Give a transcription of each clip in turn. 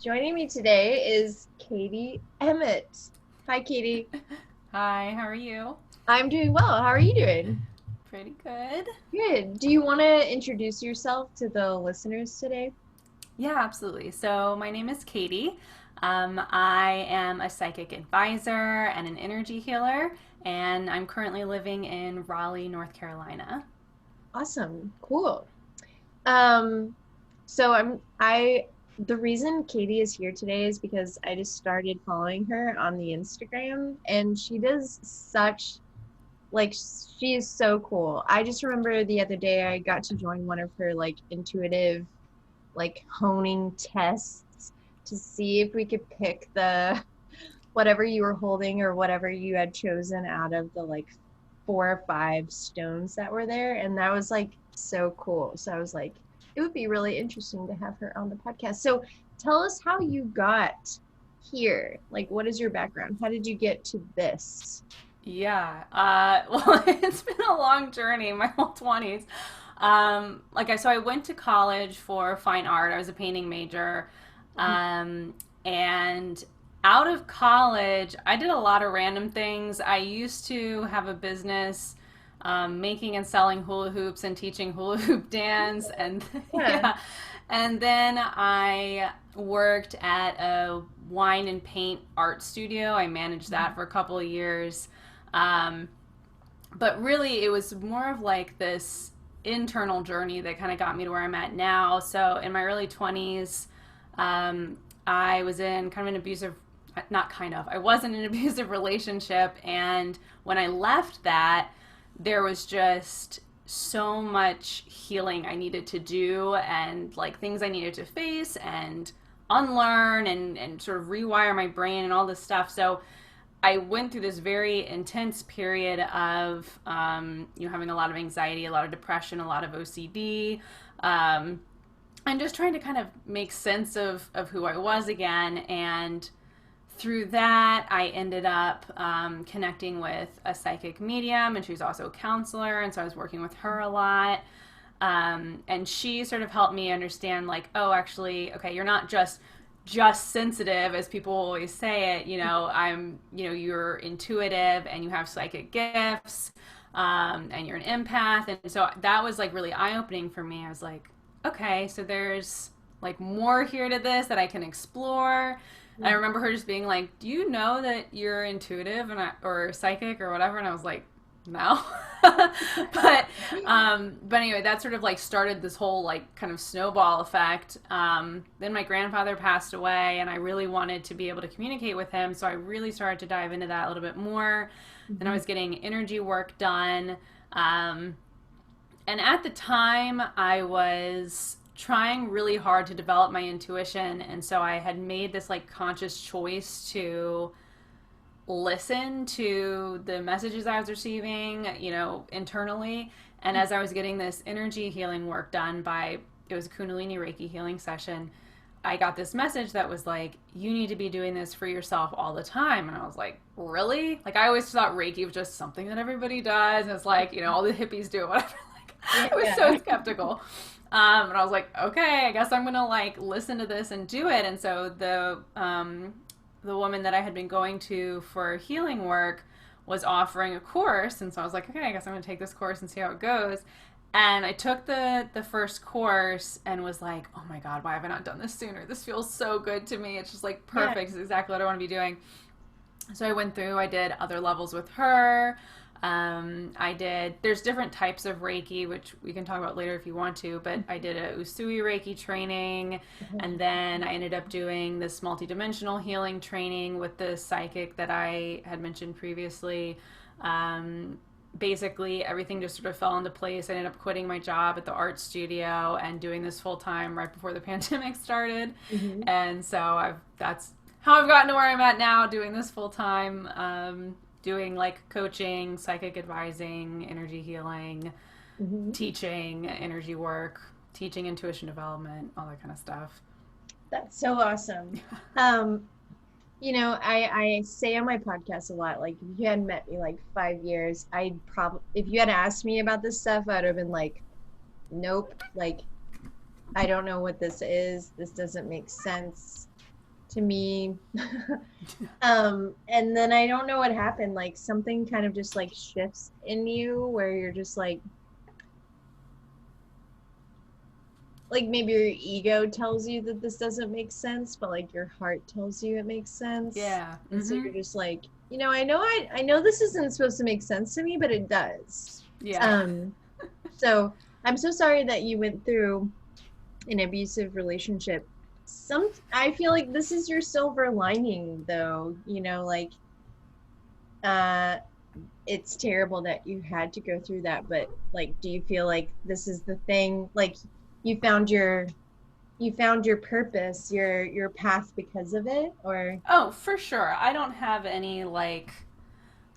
Joining me today is Katie Emmitt. Hi, Katie. Hi, how are you? I'm doing well. How are you doing? Pretty good. Good. Do you want to introduce yourself to the listeners today? Yeah, absolutely. So, my name is Katie. I am a psychic advisor and an energy healer, and I'm currently living in Raleigh, North Carolina. Awesome. Cool. Um, so the reason Katie is here today is because I just started following her on the Instagram and she does she is so cool. I just remember the other day I got to join one of her intuitive honing tests to see if we could pick the whatever you were holding or whatever you had chosen out of the 4 or 5 stones that were there. And that was so cool. So I was like, it would be really interesting to have her on the podcast. So tell us how you got here. Like, what is your background? How did you get to this? Yeah, well, it's been a long journey, my whole 20s. So I went to college for fine art. I was a painting major. And out of college, I did a lot of random things. I used to have a business making and selling hula hoops and teaching hula hoop dance. And Yeah. yeah. And then I worked at a wine and paint art studio. I managed that for a couple of years. Um, but really, it was more of like this internal journey that kind of got me to where I'm at now. So in my early 20s, I was in kind of an abusive, not kind of, I was in an abusive relationship. And when I left that, there was just so much healing I needed to do and like things I needed to face and unlearn and sort of rewire my brain and all this stuff. So I went through this very intense period of, having a lot of anxiety, a lot of depression, a lot of OCD, and just trying to kind of make sense of who I was again. And through that, I ended up connecting with a psychic medium, and she was also a counselor, and so I was working with her a lot. And she sort of helped me understand, like, oh, actually, okay, you're not just sensitive as people always say it, you're intuitive and you have psychic gifts, and you're an empath. And so that was like really eye-opening for me. I was like, okay, so there's like more here to this that I can explore. And I remember her just being like, do you know that you're intuitive or psychic or whatever? And I was like, no. but anyway, that sort of like started this whole like kind of snowball effect. Then my grandfather passed away and I really wanted to be able to communicate with him. So I really started to dive into that a little bit more. Then I was getting energy work done. And at the time I was trying really hard to develop my intuition. And so I had made this like conscious choice to listen to the messages I was receiving, internally. And as I was getting this energy healing work done it was a Kundalini Reiki healing session, I got this message that was like, you need to be doing this for yourself all the time. And I was like, really? Like, I always thought Reiki was just something that everybody does. And it's like, all the hippies do it, whatever. I was so skeptical. And I was like, okay, I guess I'm going to like listen to this and do it. And so the woman that I had been going to for healing work was offering a course. And so I was like, okay, I guess I'm going to take this course and see how it goes. And I took the first course and was like, oh my God, why have I not done this sooner? This feels so good to me. It's just like perfect. Yeah. It's exactly what I want to be doing. So I went through, I did other levels with her. There's different types of Reiki, which we can talk about later if you want to, but I did a Usui Reiki training, and then I ended up doing this multidimensional healing training with the psychic that I had mentioned previously. Basically, everything just sort of fell into place. I ended up quitting my job at the art studio and doing this full time right before the pandemic started. And so that's how I've gotten to where I'm at now, doing this full time. Doing like coaching, psychic advising, energy healing, teaching energy work, teaching intuition development, all that kind of stuff. That's so awesome. I say on my podcast a lot, like, if you had met me like 5 years, if you had asked me about this stuff, I'd have been like, nope, like, I don't know what this is. This doesn't make sense. to me. And then I don't know what happened. Like something kind of just like shifts in you where you're just like maybe your ego tells you that this doesn't make sense, but like your heart tells you it makes sense. Yeah. And so you're just like, I know this isn't supposed to make sense to me, but it does. Yeah. So I'm so sorry that you went through an abusive relationship. I feel like this is your silver lining though, like it's terrible that you had to go through that, but like do you feel like this is the thing, like you found your purpose, your path because of it? Or Oh, for sure. I don't have any like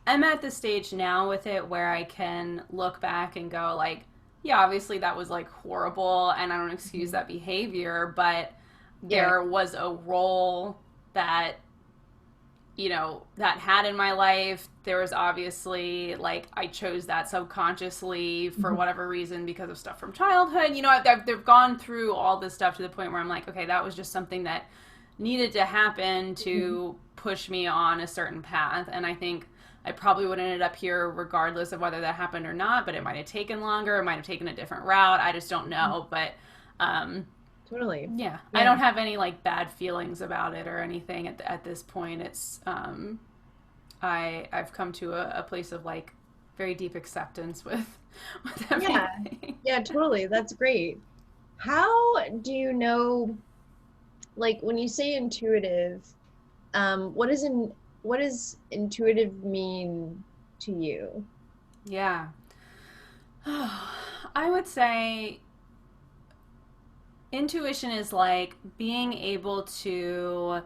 I'm at the stage now with it where I can look back and go like, yeah, obviously that was like horrible and I don't excuse that behavior, but there was a role that that had in my life. There was obviously like I chose that subconsciously for whatever reason because of stuff from childhood. They've gone through all this stuff to the point where I'm like, okay, that was just something that needed to happen to push me on a certain path. And I think I probably would have ended up here regardless of whether that happened or not, but it might have taken longer. It might have taken a different route. I just don't know. But totally. Yeah. I don't have any like bad feelings about it or anything at this point. It's I've come to a place of like very deep acceptance with everything. Yeah, totally. That's great. How do you know, like when you say intuitive, what does intuitive mean to you? Yeah. I would say intuition is like being able to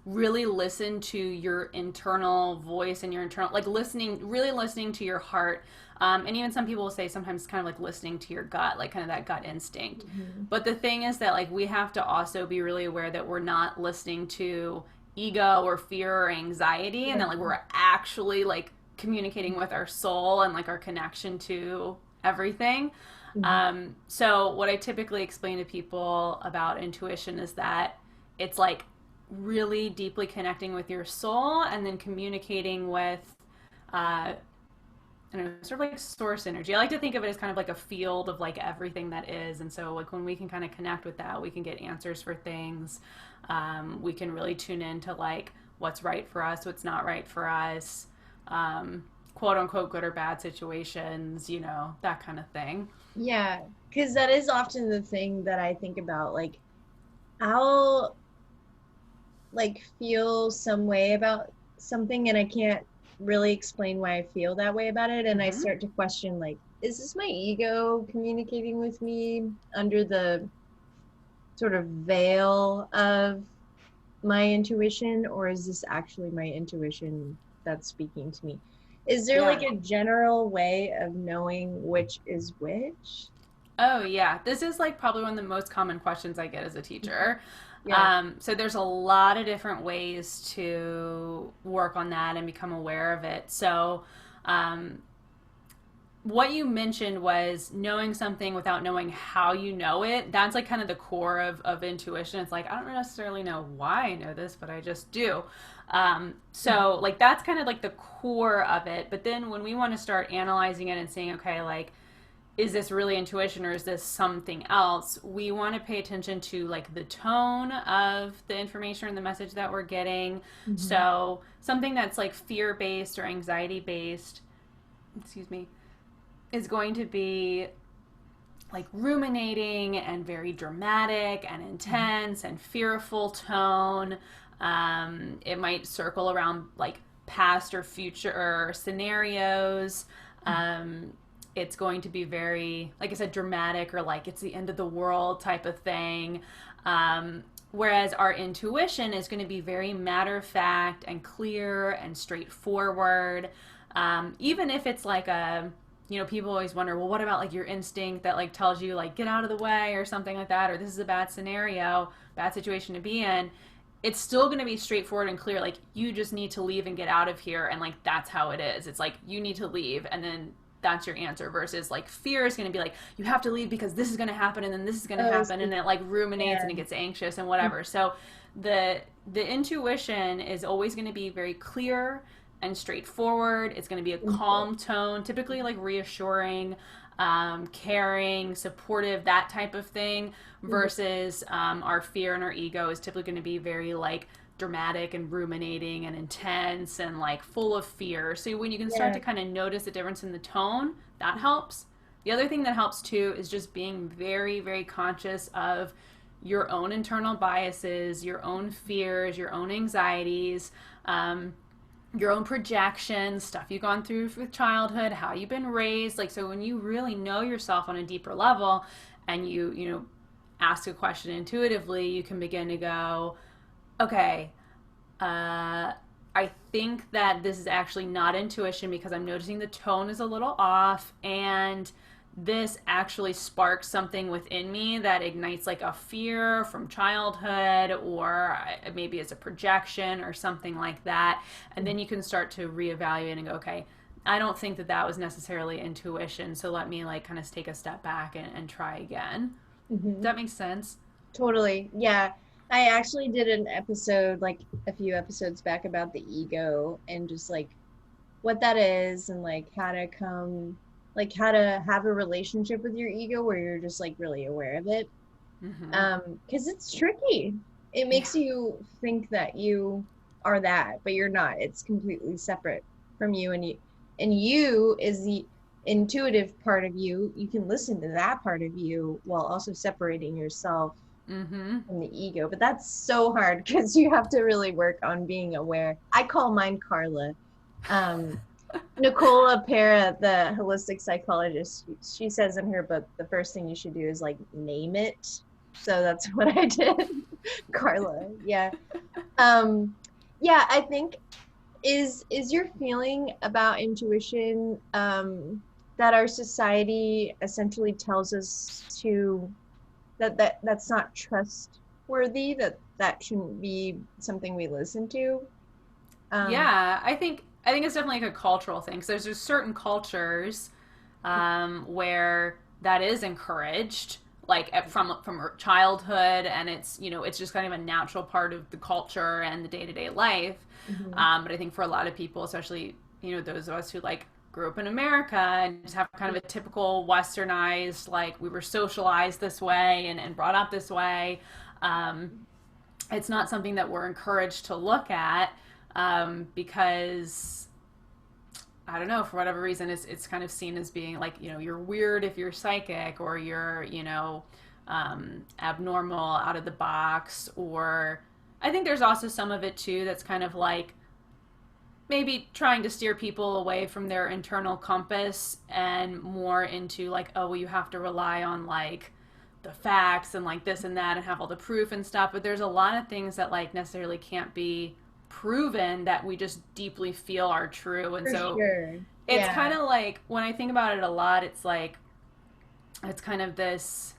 really listen to your internal voice and your internal, like really listening to your heart. And even some people will say sometimes kind of like listening to your gut, like kind of that gut instinct. But the thing is that like we have to also be really aware that we're not listening to ego or fear or anxiety, and that like we're actually like communicating with our soul and like our connection to everything. So what I typically explain to people about intuition is that it's like really deeply connecting with your soul and then communicating with I don't know, sort of like source energy. I like to think of it as kind of like a field of like everything that is. And so like when we can kind of connect with that, we can get answers for things. We can really tune into like what's right for us, what's not right for us, quote unquote good or bad situations, that kind of thing. Yeah, because that is often the thing that I think about. Like I'll like feel some way about something and I can't really explain why I feel that way about it, and I start to question like, is this my ego communicating with me under the sort of veil of my intuition, or is this actually my intuition that's speaking to me? Is there like a general way of knowing which is which? Oh yeah, this is like probably one of the most common questions I get as a teacher. So there's a lot of different ways to work on that and become aware of it. So what you mentioned was knowing something without knowing how you know it. That's like kind of the core of intuition. It's like, I don't necessarily know why I know this, but I just do. So like that's kind of like the core of it. But then when we want to start analyzing it and saying, okay, like, is this really intuition or is this something else? We want to pay attention to like the tone of the information or the message that we're getting. So something that's like fear-based or anxiety-based, is going to be like ruminating and very dramatic and intense and fearful tone. It might circle around like past or future scenarios. It's going to be very, like I said, dramatic or like it's the end of the world type of thing. Whereas our intuition is going to be very matter of fact and clear and straightforward. Even if it's like people always wonder, well, what about like your instinct that like tells you like get out of the way or something like that, or this is a bad scenario, bad situation to be in. It's still going to be straightforward and clear. Like you just need to leave and get out of here. And like, that's how it is. It's like, you need to leave. And then that's your answer, versus like fear is going to be like, you have to leave because this is going to happen, and then this is going to happen, and it like ruminates and it gets anxious and whatever. So the intuition is always going to be very clear and straightforward. It's going to be a calm tone, typically like reassuring, caring, supportive, that type of thing, versus our fear and our ego is typically going to be very like dramatic and ruminating and intense and like full of fear. So when you can start to kind of notice the difference in the tone, that helps. The other thing that helps too is just being very, very conscious of your own internal biases, your own fears, your own anxieties, your own projections, stuff you've gone through with childhood, how you've been raised. Like, so when you really know yourself on a deeper level and you ask a question intuitively, you can begin to go, okay, I think that this is actually not intuition because I'm noticing the tone is a little off, and this actually sparks something within me that ignites like a fear from childhood, or maybe it's a projection or something like that. And then you can start to reevaluate and go, okay, I don't think that was necessarily intuition, so let me like kind of take a step back and try again. Does that make sense? Totally. Yeah. I actually did an episode like a few episodes back about the ego and just like what that is and like how to have a relationship with your ego where you're just like really aware of it. Because it's tricky. It makes you think that you are that, but you're not. It's completely separate from you, and you is the intuitive part of you. You can listen to that part of you while also separating yourself from the ego. But that's so hard because you have to really work on being aware. I call mine Carla. Nicola Pera, the holistic psychologist, she says in her book, the first thing you should do is like name it. So that's what I did. Carla. Yeah. Yeah, I think is your feeling about intuition that our society essentially tells us to that's not trustworthy, that shouldn't be something we listen to? Yeah, I think it's definitely like a cultural thing. So there's just certain cultures where that is encouraged, like from childhood, and it's it's just kind of a natural part of the culture and the day-to-day life. But I think for a lot of people, especially those of us who like grew up in America and just have kind of a typical westernized, like we were socialized this way and brought up this way, it's not something that we're encouraged to look at, because I don't know, for whatever reason, it's kind of seen as being like, you're weird if you're psychic, or you're, abnormal, out of the box. Or I think there's also some of it too that's kind of like maybe trying to steer people away from their internal compass and more into like, oh, well, you have to rely on like the facts and like this and that and have all the proof and stuff. But there's a lot of things that like necessarily can't be proven that we just deeply feel are true. And it's kind of like, when I think about it a lot, it's like, it's kind of this,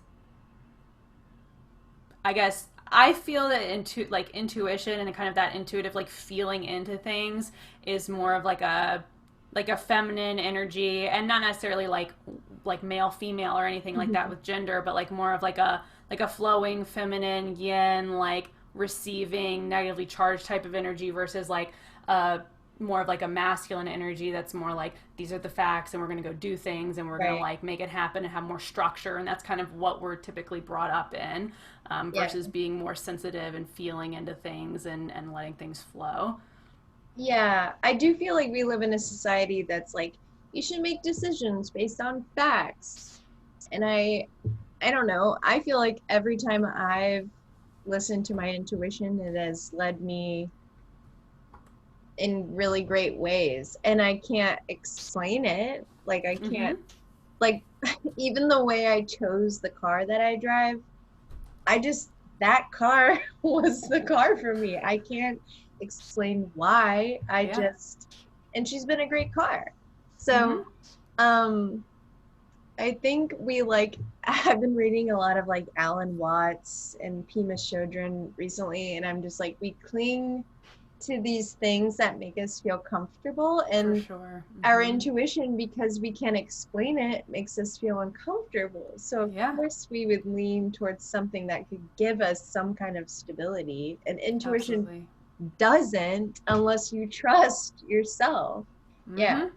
I guess I feel that intuition and kind of that intuitive like feeling into things is more of like a feminine energy, and not necessarily like male female or anything like that with gender, but like more of like a flowing feminine yin, like receiving negatively charged type of energy, versus like more of like a masculine energy that's more like, these are the facts and we're going to go do things and we're going to like make it happen and have more structure. And that's kind of what we're typically brought up in, versus being more sensitive and feeling into things and letting things flow. Yeah, I do feel like we live in a society that's like, you should make decisions based on facts. And I don't know, I feel like every time I've listened to my intuition, it has led me in really great ways, and I can't explain it. Like I can't like even the way I chose the car that I drive, that car was the car for me. I can't explain why. And she's been a great car. So I think I've been reading a lot of like Alan Watts and Pema Chodron recently, and I'm just like, we cling to these things that make us feel comfortable, For and sure. our intuition, because we can't explain it, makes us feel uncomfortable. So of Yeah. course we would lean towards something that could give us some kind of stability, and intuition Absolutely. doesn't unless you trust yourself. Yeah.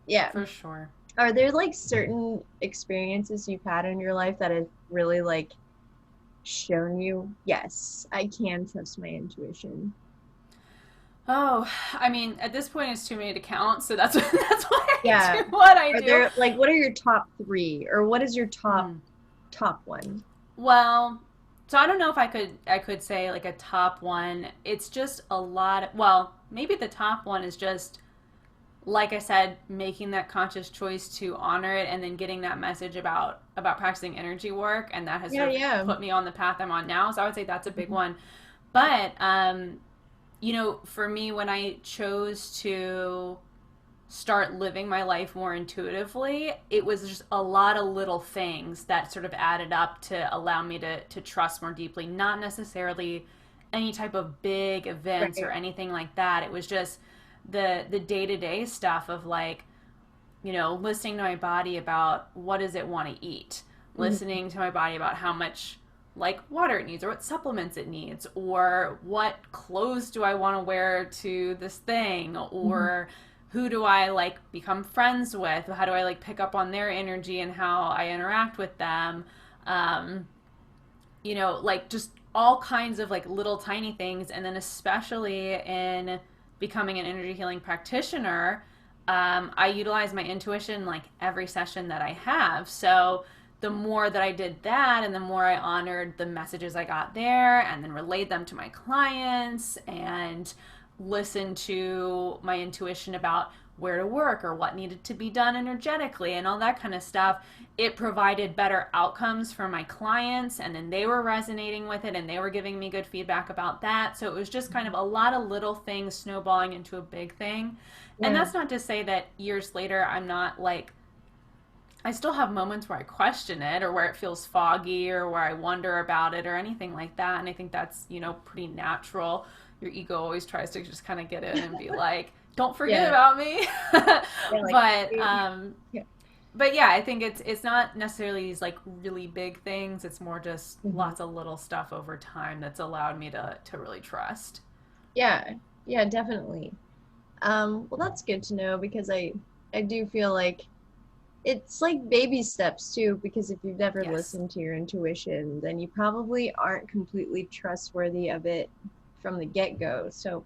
Yeah. For sure. Are there like certain experiences you've had in your life that have really like shown you, yes, I can trust my intuition? Oh, I mean, at this point, it's too many to count, so that's that's why I Yeah. do what I Are do. there like, what are your top three, or what is your top Mm. top one? Well, so I don't know if I could say like a top one. It's just a lot. Well, maybe the top one is just like I said, making that conscious choice to honor it, and then getting that message about practicing energy work, and that has Yeah, sort of yeah. put me on the path I'm on now. So I would say that's a big Mhm. one. But for me, when I chose to start living my life more intuitively, it was just a lot of little things that sort of added up to allow me to trust more deeply. Not necessarily any type of big events or Right. anything like that. It was just the day-to-day stuff of like, listening to my body about what does it want to eat, Mhm. listening to my body about how much like water it needs or what supplements it needs or what clothes do I want to wear to this thing, Mhm. or who do I like become friends with, how do I like pick up on their energy and how I interact with them. um like just all kinds of like little tiny things. And then especially in becoming an energy healing practitioner, I utilize my intuition like every session that I have. So the more that I did that, and the more I honored the messages I got there and then relayed them to my clients and listened to my intuition about where to work or what needed to be done energetically and all that kind of stuff, it provided better outcomes for my clients, and then they were resonating with it and they were giving me good feedback about that. So it was just kind of a lot of little things snowballing into a big thing. And Yeah. that's not to say that years later I'm not like, I still have moments where I question it or where it feels foggy or where I wonder about it or anything like that. And I think that's, pretty natural. Your ego always tries to just kind of get in and be like, don't forget Yeah. about me. Yeah, like, but yeah. but yeah, I think it's not necessarily these like really big things. It's more just Mhm. lots of little stuff over time that's allowed me to really trust. Yeah. Yeah, definitely. Well, that's good to know, because I do feel like it's like baby steps too, because if you've never Yes. listened to your intuition, then you probably aren't completely trustworthy of it from the get-go. So,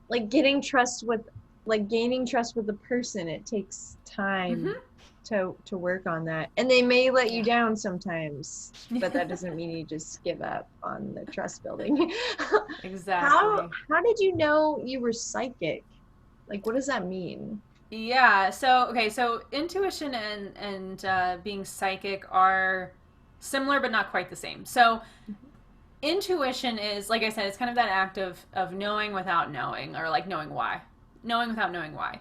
like getting trust with like gaining trust with a person, it takes time Mm-hmm. to work on that. And they may let you Yeah. down sometimes, but that doesn't mean you just give up on the trust building. How Exactly. how did you know you were psychic? Like, what does that mean? Yeah. So okay. So intuition and being psychic are similar, but not quite the same. So intuition is, like I said, it's kind of that act of knowing without knowing, or like knowing without knowing why.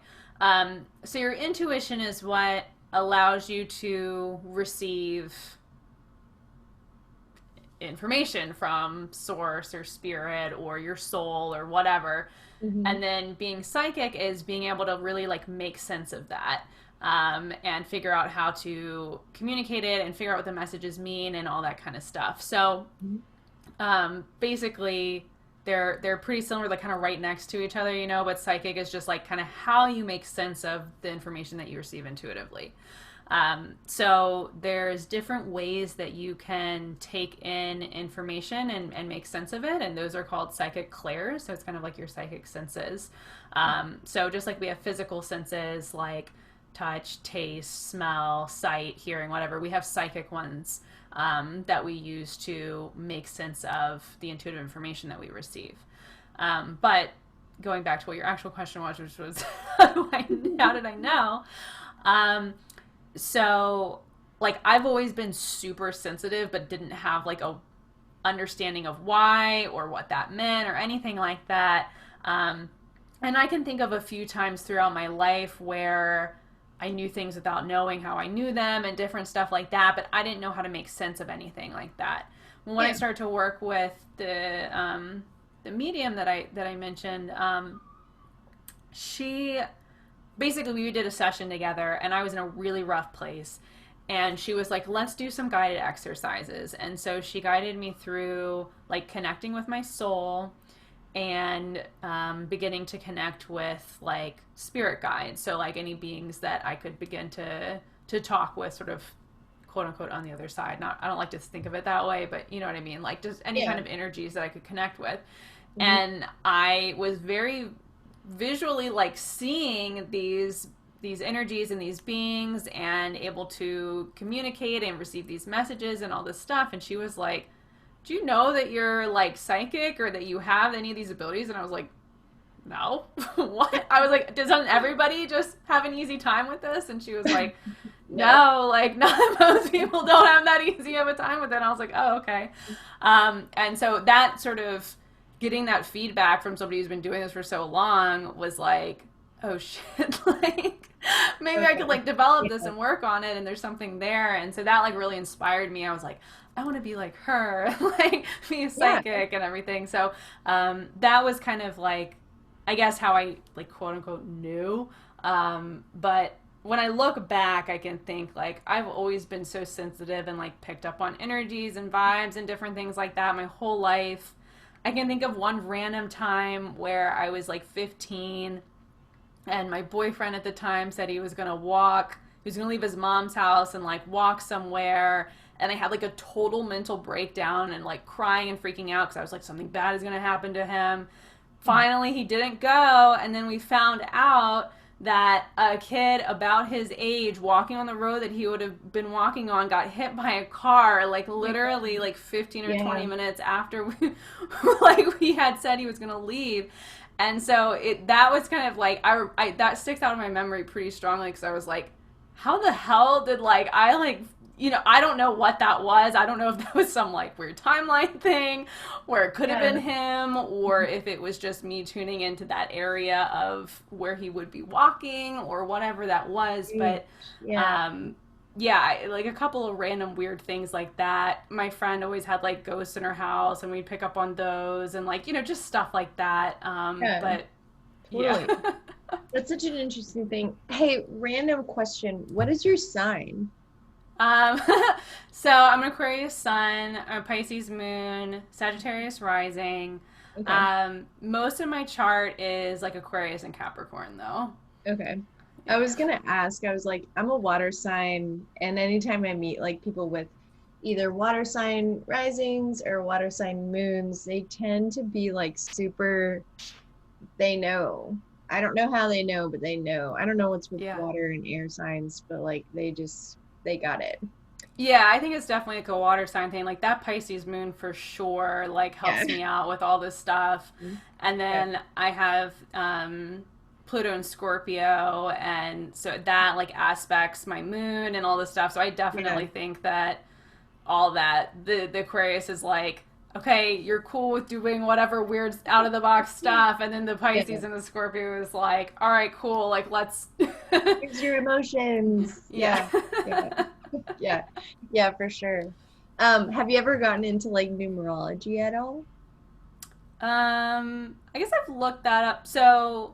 So your intuition is what allows you to receive information from source or spirit or your soul or whatever. Mm-hmm. And then being psychic is being able to really like make sense of that, and figure out how to communicate it and figure out what the messages mean and all that kind of stuff. So basically they're pretty similar, like kind of right next to each other, but psychic is just like kind of how you make sense of the information that you receive intuitively. So there's different ways that you can take in information and make sense of it, and those are called psychic clairs. So it's kind of like your psychic senses. So just like we have physical senses like touch, taste, smell, sight, hearing, whatever, we have psychic ones, that we use to make sense of the intuitive information that we receive. But going back to what your actual question was, which was how did I know? Um, so like I've always been super sensitive, but didn't have like a understanding of why or what that meant or anything like that. And I can think of a few times throughout my life where I knew things without knowing how I knew them and different stuff like that, but I didn't know how to make sense of anything like that. When I Yeah. started to work with the medium that I mentioned, she basically, we did a session together, and I was in a really rough place, and she was like, let's do some guided exercises. And so she guided me through like connecting with my soul and beginning to connect with like spirit guides, so like any beings that I could begin to talk with, sort of quote unquote on the other side. Not, I don't like to think of it that way, but you know what I mean, like just any kind of energies that I could connect with. And I was very visually like seeing these energies and these beings and able to communicate and receive these messages and all this stuff. And she was like, do you know that you're like psychic or that you have any of these abilities? And I was like, no. What? I was like, doesn't everybody just have an easy time with this? And she was like, no, like not most people don't have that easy of a time with it. And I was like, oh, okay. And so that sort of getting that feedback from somebody who's been doing this for so long was like, oh shit, like maybe I could like develop this and work on it, and there's something there. And so that like really inspired me. I was like, I want to be like her, like be a psychic and everything. So that was kind of like, I guess how I like quote unquote knew. But when I look back, I can think like I've always been so sensitive and like picked up on energies and vibes and different things like that my whole life. I can think of one random time where I was like 15 and my boyfriend at the time said he was going to leave his mom's house and like walk somewhere. And I had like a total mental breakdown and like crying and freaking out because I was like, something bad is going to happen to him. Finally, he didn't go. And then we found out that a kid about his age walking on the road that he would have been walking on got hit by a car, like literally like 15 or 20 minutes after we had said he was going to leave. And so that was kind of like, I that sticks out in my memory pretty strongly because I was like, how the hell did like, I like, you know, I don't know what that was. I don't know if that was some like weird timeline thing where it could have been him, or if it was just me tuning into that area of where he would be walking or whatever that was. But like a couple of random weird things like that. My friend always had like ghosts in her house and we'd pick up on those and like, you know, just stuff like that. But totally. That's such an interesting thing. Hey, random question. What is your sign? So I'm an Aquarius sun, a Pisces moon, Sagittarius rising. Okay. Most of my chart is like Aquarius and Capricorn though. Okay. I was gonna ask, I was like, I'm a water sign, and anytime I meet like people with either water sign risings or water sign moons, they tend to be like super, they know. I don't know how they know, but they know. I don't know what's with water and air signs, but like they got it. Yeah, I think it's definitely like a water sign thing. Like that Pisces moon for sure like helps me out with all this stuff. And then I have Pluto and Scorpio, and so that like aspects my moon and all this stuff. So I definitely think that all that the Aquarius is like, okay, you're cool with doing whatever weird out of the box stuff, and then the Pisces and the Scorpio is like, all right, cool, like let's here's your emotions. Yeah, for sure. Have you ever gotten into like numerology at all? I guess I've looked that up. So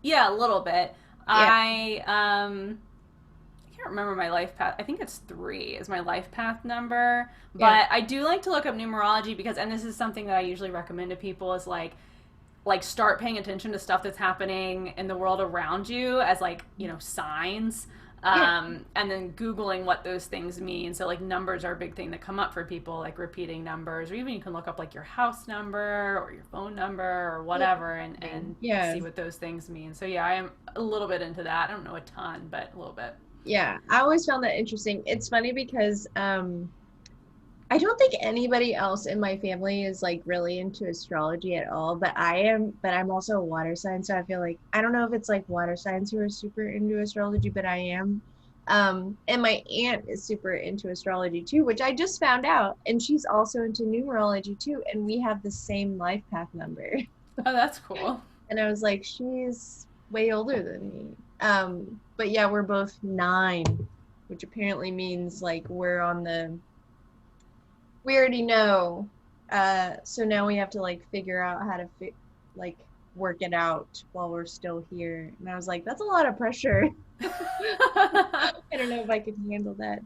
yeah, a little bit. I can't remember my life path. I think it's 3 is my life path number. But I do like to look up numerology because, and this is something that I usually recommend to people, is like start paying attention to stuff that's happening in the world around you as like, you know, signs. And then Googling what those things mean. So like numbers are a big thing that come up for people, like repeating numbers, or even you can look up like your house number or your phone number or whatever and see what those things mean. So yeah, I am a little bit into that. I don't know a ton, but a little bit. Yeah, I always found that interesting. It's funny because I don't think anybody else in my family is like really into astrology at all, but I am, but I'm also a water sign. So I feel like, I don't know if it's like water signs who are super into astrology, but I am. And my aunt is super into astrology too, which I just found out. And she's also into numerology too. And we have the same life path number. Oh, that's cool. And I was like, she's way older than me. But yeah, we're both 9, which apparently means like we're on the, we already know So now we have to like figure out how to like work it out while we're still here. And I was like, that's a lot of pressure. I don't know if I could handle that.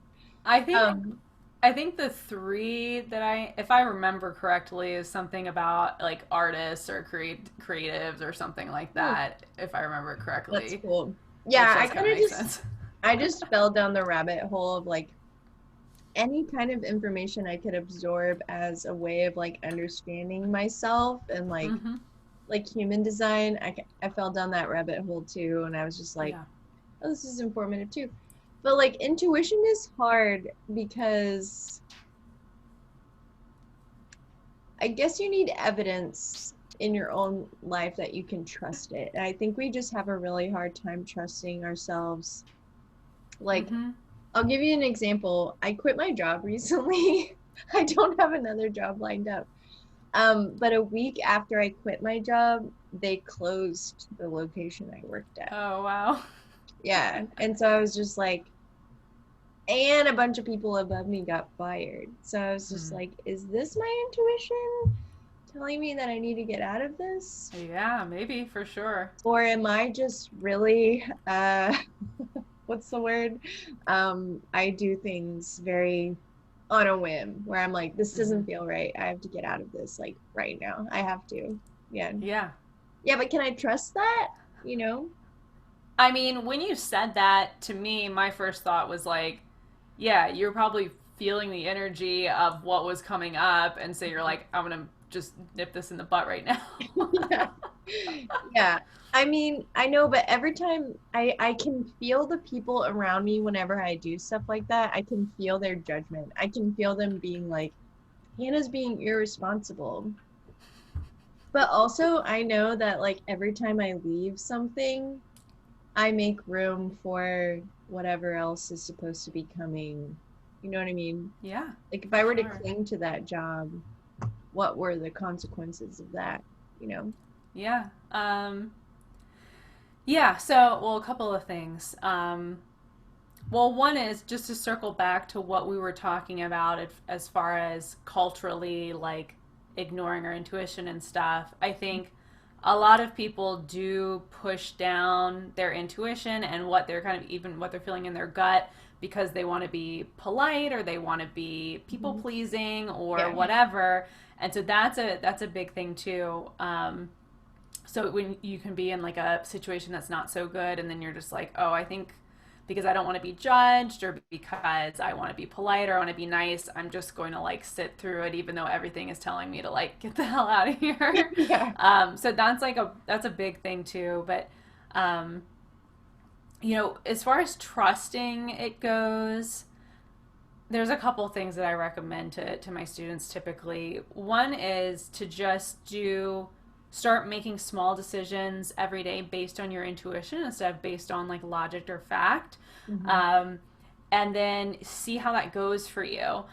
I think Um, I think the three that if I remember correctly, is something about like artists or creatives or something like hmm, that. If I remember that's correctly, cool. which Yeah, does kind of make sense. I just fell down the rabbit hole of like any kind of information I could absorb as a way of like understanding myself and Mm-hmm. like human design. I fell down that rabbit hole too, and I was just like, Yeah. oh, this is informative too. But like intuition is hard because I guess you need evidence in your own life that you can trust it. And I think we just have a really hard time trusting ourselves. Like, Mm-hmm. I'll give you an example. I quit my job recently. I don't have another job lined up. But a week after I quit my job, they closed the location I worked at. Oh wow. Yeah. And so I was just like, and a bunch of people above me got fired. So I was just Hmm. like, is this my intuition telling me that I need to get out of this? Yeah, maybe for sure. Or am I just really, what's the word? I do things very on a whim where I'm like, this Hmm. doesn't feel right. I have to get out of this like right now. I have to. Yeah. Yeah. Yeah, but can I trust that? You know? I mean, when you said that to me, my first thought was like, yeah, you're probably feeling the energy of what was coming up, and so you're like, I'm gonna just nip this in the butt right now. Yeah. Yeah. I mean, I know, but every time I can feel the people around me whenever I do stuff like that, I can feel their judgment. I can feel them being like, Hannah's being irresponsible. But also, I know that like every time I leave something, I make room for whatever else is supposed to be coming. You know what I mean? Yeah, Like if for I were to sure. cling to that job, what were the consequences of that? You know? Yeah. Yeah, so, well, a couple of things. Well, one is just to circle back to what we were talking about as far as culturally, like ignoring our intuition and stuff. I think a lot of people do push down their intuition and what they're kind of even what they're feeling in their gut because they want to be polite or they want to be people Mhm. pleasing or Yeah. whatever. And so that's a big thing too. So when you can be in like a situation that's not so good and then you're just like, oh, I think because I don't want to be judged or because I want to be polite or I want to be nice, I'm just going to like sit through it even though everything is telling me to like get the hell out of here. Yeah. So that's a big thing too. But um, as far as trusting it goes, there's a couple things that I recommend to my students typically. One is to just start making small decisions every day based on your intuition instead of based on like logic or fact. Mhm. Um, and then see how that goes for you.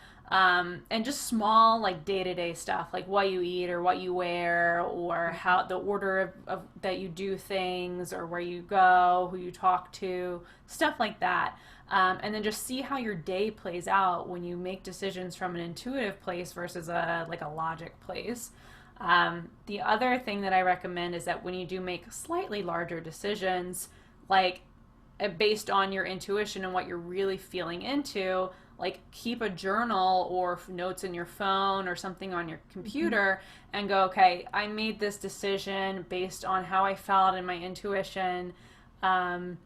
And just small like day-to-day stuff like what you eat or what you wear or how the order of that you do things or where you go, who you talk to, stuff like that. And then just see how your day plays out when you make decisions from an intuitive place versus a logic place. The other thing that I recommend is that when you do make slightly larger decisions, like based on your intuition and what you're really feeling into, like keep a journal or notes in your phone or something on your Mhm. computer and go, okay, I made this decision based on how I felt and my intuition. Um,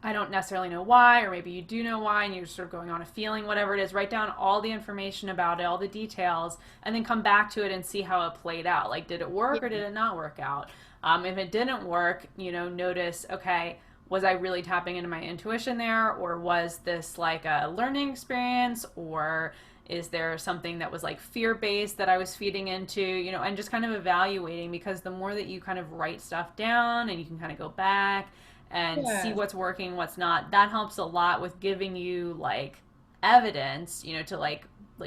I don't necessarily know why, or maybe you do know why, and you're sort of going on a feeling, whatever it is. Write down all the information about it, all the details, and then come back to it and see how it played out. Like, did it work or Yeah. did it not work out? If it didn't work, notice, okay, was I really tapping into my intuition there, or was this like a learning experience, or is there something that was like fear based that I was feeding into, and just kind of evaluating because the more that you kind of write stuff down and you can kind of go back and see Yeah. what's working, what's not. That helps a lot with giving you like evidence, to like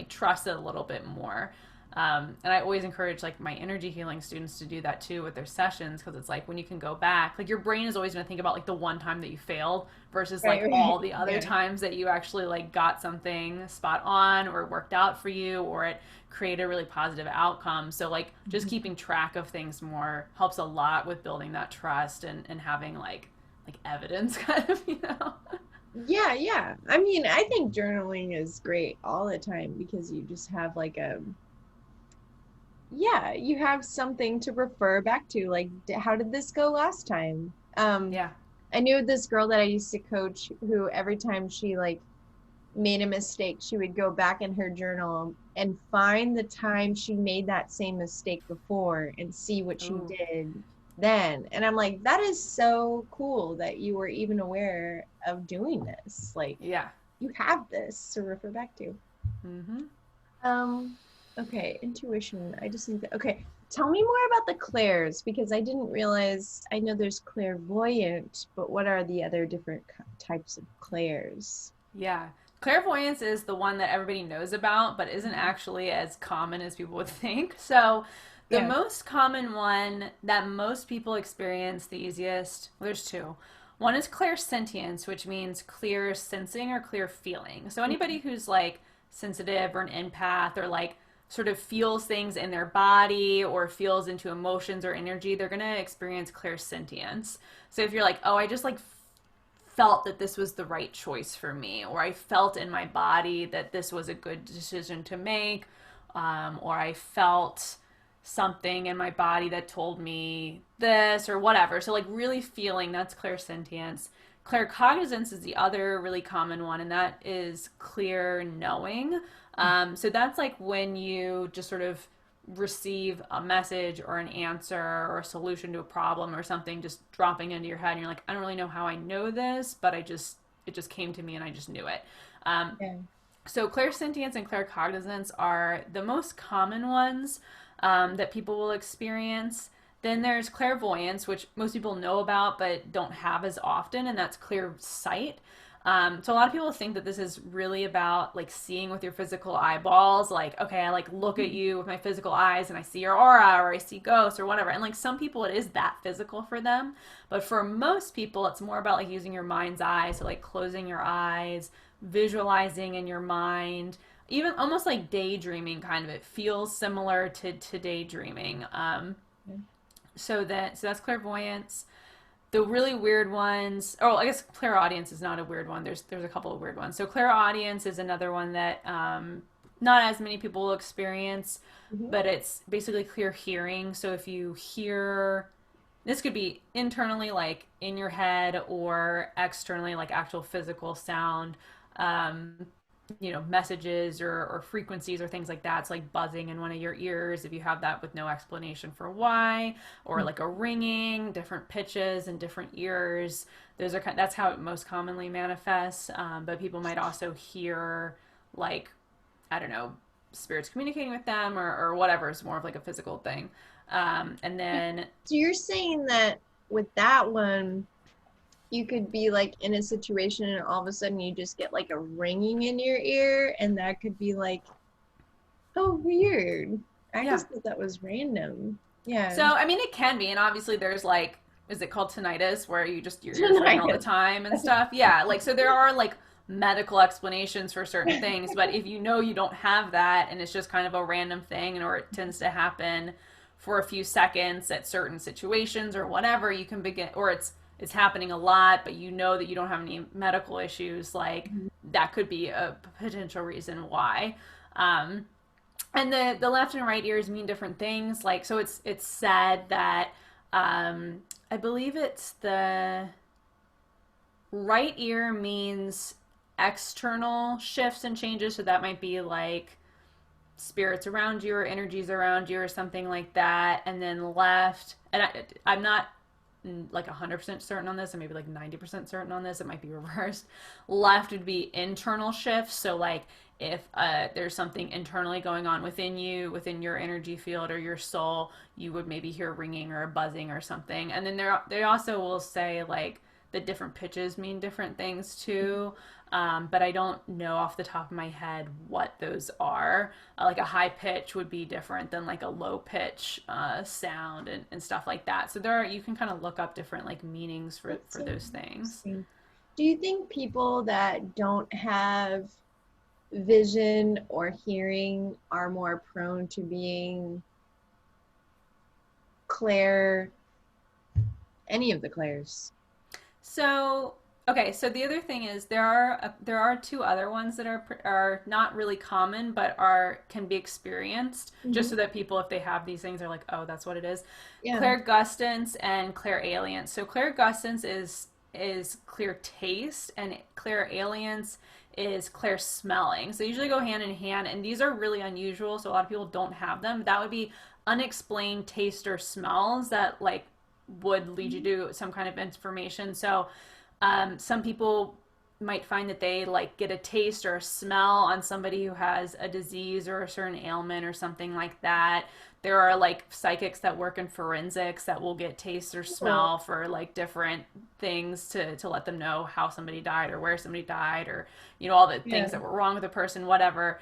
trust it a little bit more. And I always encourage like my energy healing students to do that too with their sessions, because it's like when you can go back, like your brain is always going to think about like the one time that you failed versus like all the other times that you actually like got something spot on or worked out for you, or it created a really positive outcome. So like just keeping track of things more helps a lot with building that trust and having like evidence kind of, you know. Yeah. I mean, I think journaling is great all the time because you just have like you have something to refer back to. Like, how did this go last time? Yeah. I knew this girl that I used to coach who every time she like made a mistake, she would go back in her journal and find the time she made that same mistake before and see what she did then. And I'm like, that is so cool that you were even aware of doing this. Like, Yeah. you have this to refer back to. Okay, intuition. I just think that, okay, tell me more about the clairs, because I didn't realize, I know there's clairvoyant, but what are the other different types of clairs? Yeah. Clairvoyance is the one that everybody knows about, but isn't actually as common as people would think. So the most common one that most people experience the easiest, well, there's two. One is clairsentience, which means clear sensing or clear feeling. So anybody who's like sensitive or an empath or like sort of feels things in their body or feels into emotions or energy, they're going to experience clairsentience. So if you're like, oh, I just like felt that this was the right choice for me, or I felt in my body that this was a good decision to make, or I felt something in my body that told me this or whatever. So like really feeling, that's clairsentience. Claircognizance is the other really common one, and that is clear knowing. So that's like when you just sort of receive a message or an answer or a solution to a problem or something just dropping into your head, and you're like, I don't really know how I know this, but it just came to me and I just knew it. So clairsentience and claircognizance are the most common ones that people will experience. Then there's clairvoyance, which most people know about but don't have as often, and that's clear sight. So a lot of people think that this is really about like seeing with your physical eyeballs, like, okay, I like look at you with my physical eyes and I see your aura or I see ghosts or whatever. And like some people it is that physical for them, but for most people it's more about like using your mind's eye. So like closing your eyes, visualizing in your mind, even almost like daydreaming kind of. It feels similar to daydreaming. So that's clairvoyance. The really weird ones, oh, I guess clairaudience is not a weird one. There's a couple of weird ones. So clairaudience is another one that not as many people will experience, but it's basically clear hearing. So if you hear, this could be internally, like in your head, or externally, like actual physical sound, messages or frequencies or things like that. It's like buzzing in one of your ears if you have that with no explanation for why, or like a ringing, different pitches and different ears. That's how it most commonly manifests. But people might also hear like, I don't know, spirits communicating with them or whatever. It's more of like a physical thing. And then, so you're saying that with that one, you could be like in a situation and all of a sudden you just get like a ringing in your ear, and that could be like, oh, weird. I just thought that was random. Yeah. So, I mean, it can be. And obviously there's like, is it called tinnitus, where your ears ring all the time and stuff? Yeah. Like, so there are like medical explanations for certain things, but if you know you don't have that and it's just kind of a random thing, or it tends to happen for a few seconds at certain situations or whatever, you can begin, or it's happening a lot, but you know that you don't have any medical issues, like that could be a potential reason why. And the left and right ears mean different things. Like, so it's said that, I believe it's the right ear means external shifts and changes. So that might be like spirits around you or energies around you or something like that. And then left, and I'm not like 100% certain on this, and maybe like 90% certain on this, it might be reversed. Left would be internal shifts. So like if there's something internally going on within you, within your energy field or your soul, you would maybe hear ringing or a buzzing or something. And then they also will say like that different pitches mean different things too. But I don't know off the top of my head what those are. Like a high pitch would be different than like a low pitch sound and stuff like that. So you can kind of look up different like meanings for those things. Do you think people that don't have vision or hearing are more prone to being any of the clairs? So okay, so the other thing is there are two other ones that are not really common but can be experienced, just so that people, if they have these things, are like, oh, that's what it is. Yeah. Clairgustance and clairalience. So clairgustance is clear taste, and clairalience is clear smelling. So they usually go hand in hand, and these are really unusual, so a lot of people don't have them. That would be unexplained taste or smells that like would lead you to some kind of information. So some people might find that they like get a taste or a smell on somebody who has a disease or a certain ailment or something like that. There are like psychics that work in forensics that will get taste or smell for like different things to let them know how somebody died or where somebody died, or, you know, all the things that were wrong with the person, whatever.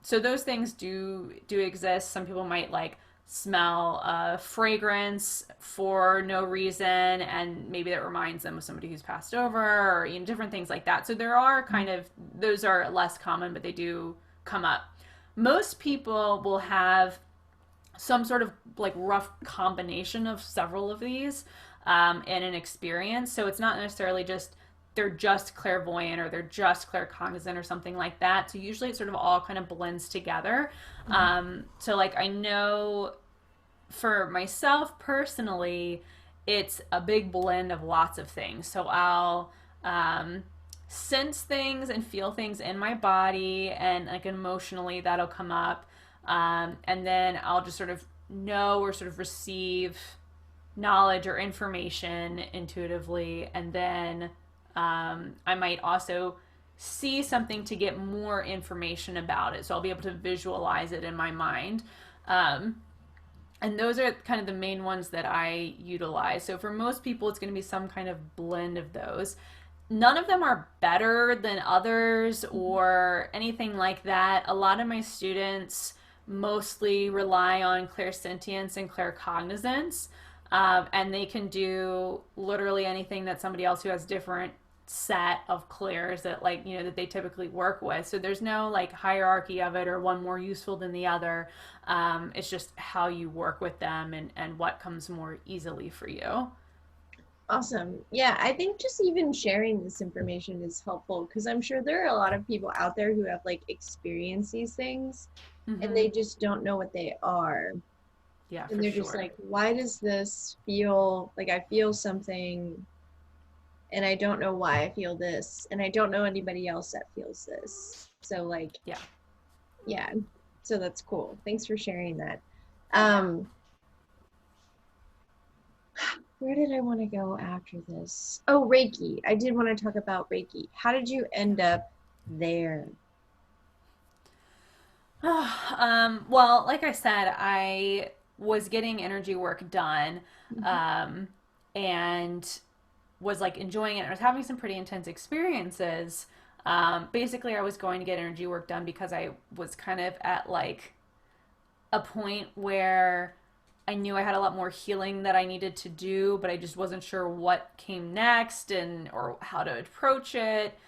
So those things do exist. Some people might like smell fragrance for no reason, and maybe that reminds them of somebody who's passed over, or, you know, different things like that. So there are those are less common, but they do come up. Most people will have some sort of like rough combination of several of these in an experience. So it's not necessarily just they're just clairvoyant or they're just claircognizant or something like that. So usually it sort of all kind of blends together. So like I know for myself personally, it's a big blend of lots of things. So I'll sense things and feel things in my body, and like emotionally that'll come up. And then I'll just sort of know or sort of receive knowledge or information intuitively. And then I might also see something to get more information about it. So I'll be able to visualize it in my mind. And those are kind of the main ones that I utilize. So for most people, it's going to be some kind of blend of those. None of them are better than others or anything like that. A lot of my students mostly rely on clairsentience and claircognizance, and they can do literally anything that somebody else who has different set of clairs that, like, you know, that they typically work with. So there's no like hierarchy of it or one more useful than the other. It's just how you work with them and what comes more easily for you. Awesome. Yeah, I think just even sharing this information is helpful, because I'm sure there are a lot of people out there who have like experienced these things and they just don't know what they are. Yeah, and they're just like, why does this feel like I feel something and I don't know why I feel this, and I don't know anybody else that feels this. So like, yeah. So that's cool. Thanks for sharing that. Where did I want to go after this? Oh, Reiki. I did want to talk about Reiki. How did you end up there? Well, like I said, I was getting energy work done, and was like enjoying it. I was having some pretty intense experiences. Basically, I was going to get energy work done because I was kind of at like a point where I knew I had a lot more healing that I needed to do, but I just wasn't sure what came next or how to approach it.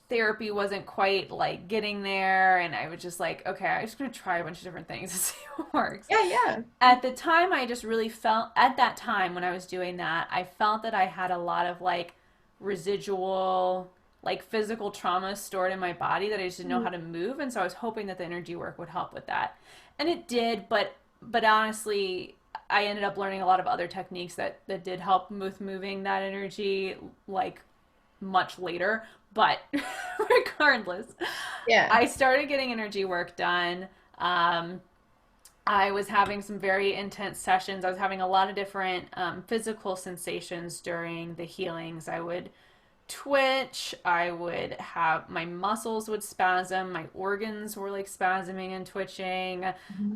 Therapy wasn't quite like getting there, and I was just like, okay, I'm just going to try a bunch of different things and see what works. Yeah. At the time, I just really felt, at that time when I was doing that, I felt that I had a lot of like residual like physical trauma stored in my body that I just didn't know how to move, and so I was hoping that the energy work would help with that. And it did, but honestly, I ended up learning a lot of other techniques that did help with moving that energy like much later. But regardless, I started getting energy work done. I was having some very intense sessions. I was having a lot of different physical sensations during the healings. I would twitch. I would have, my muscles would spasm. My organs were like spasming and twitching.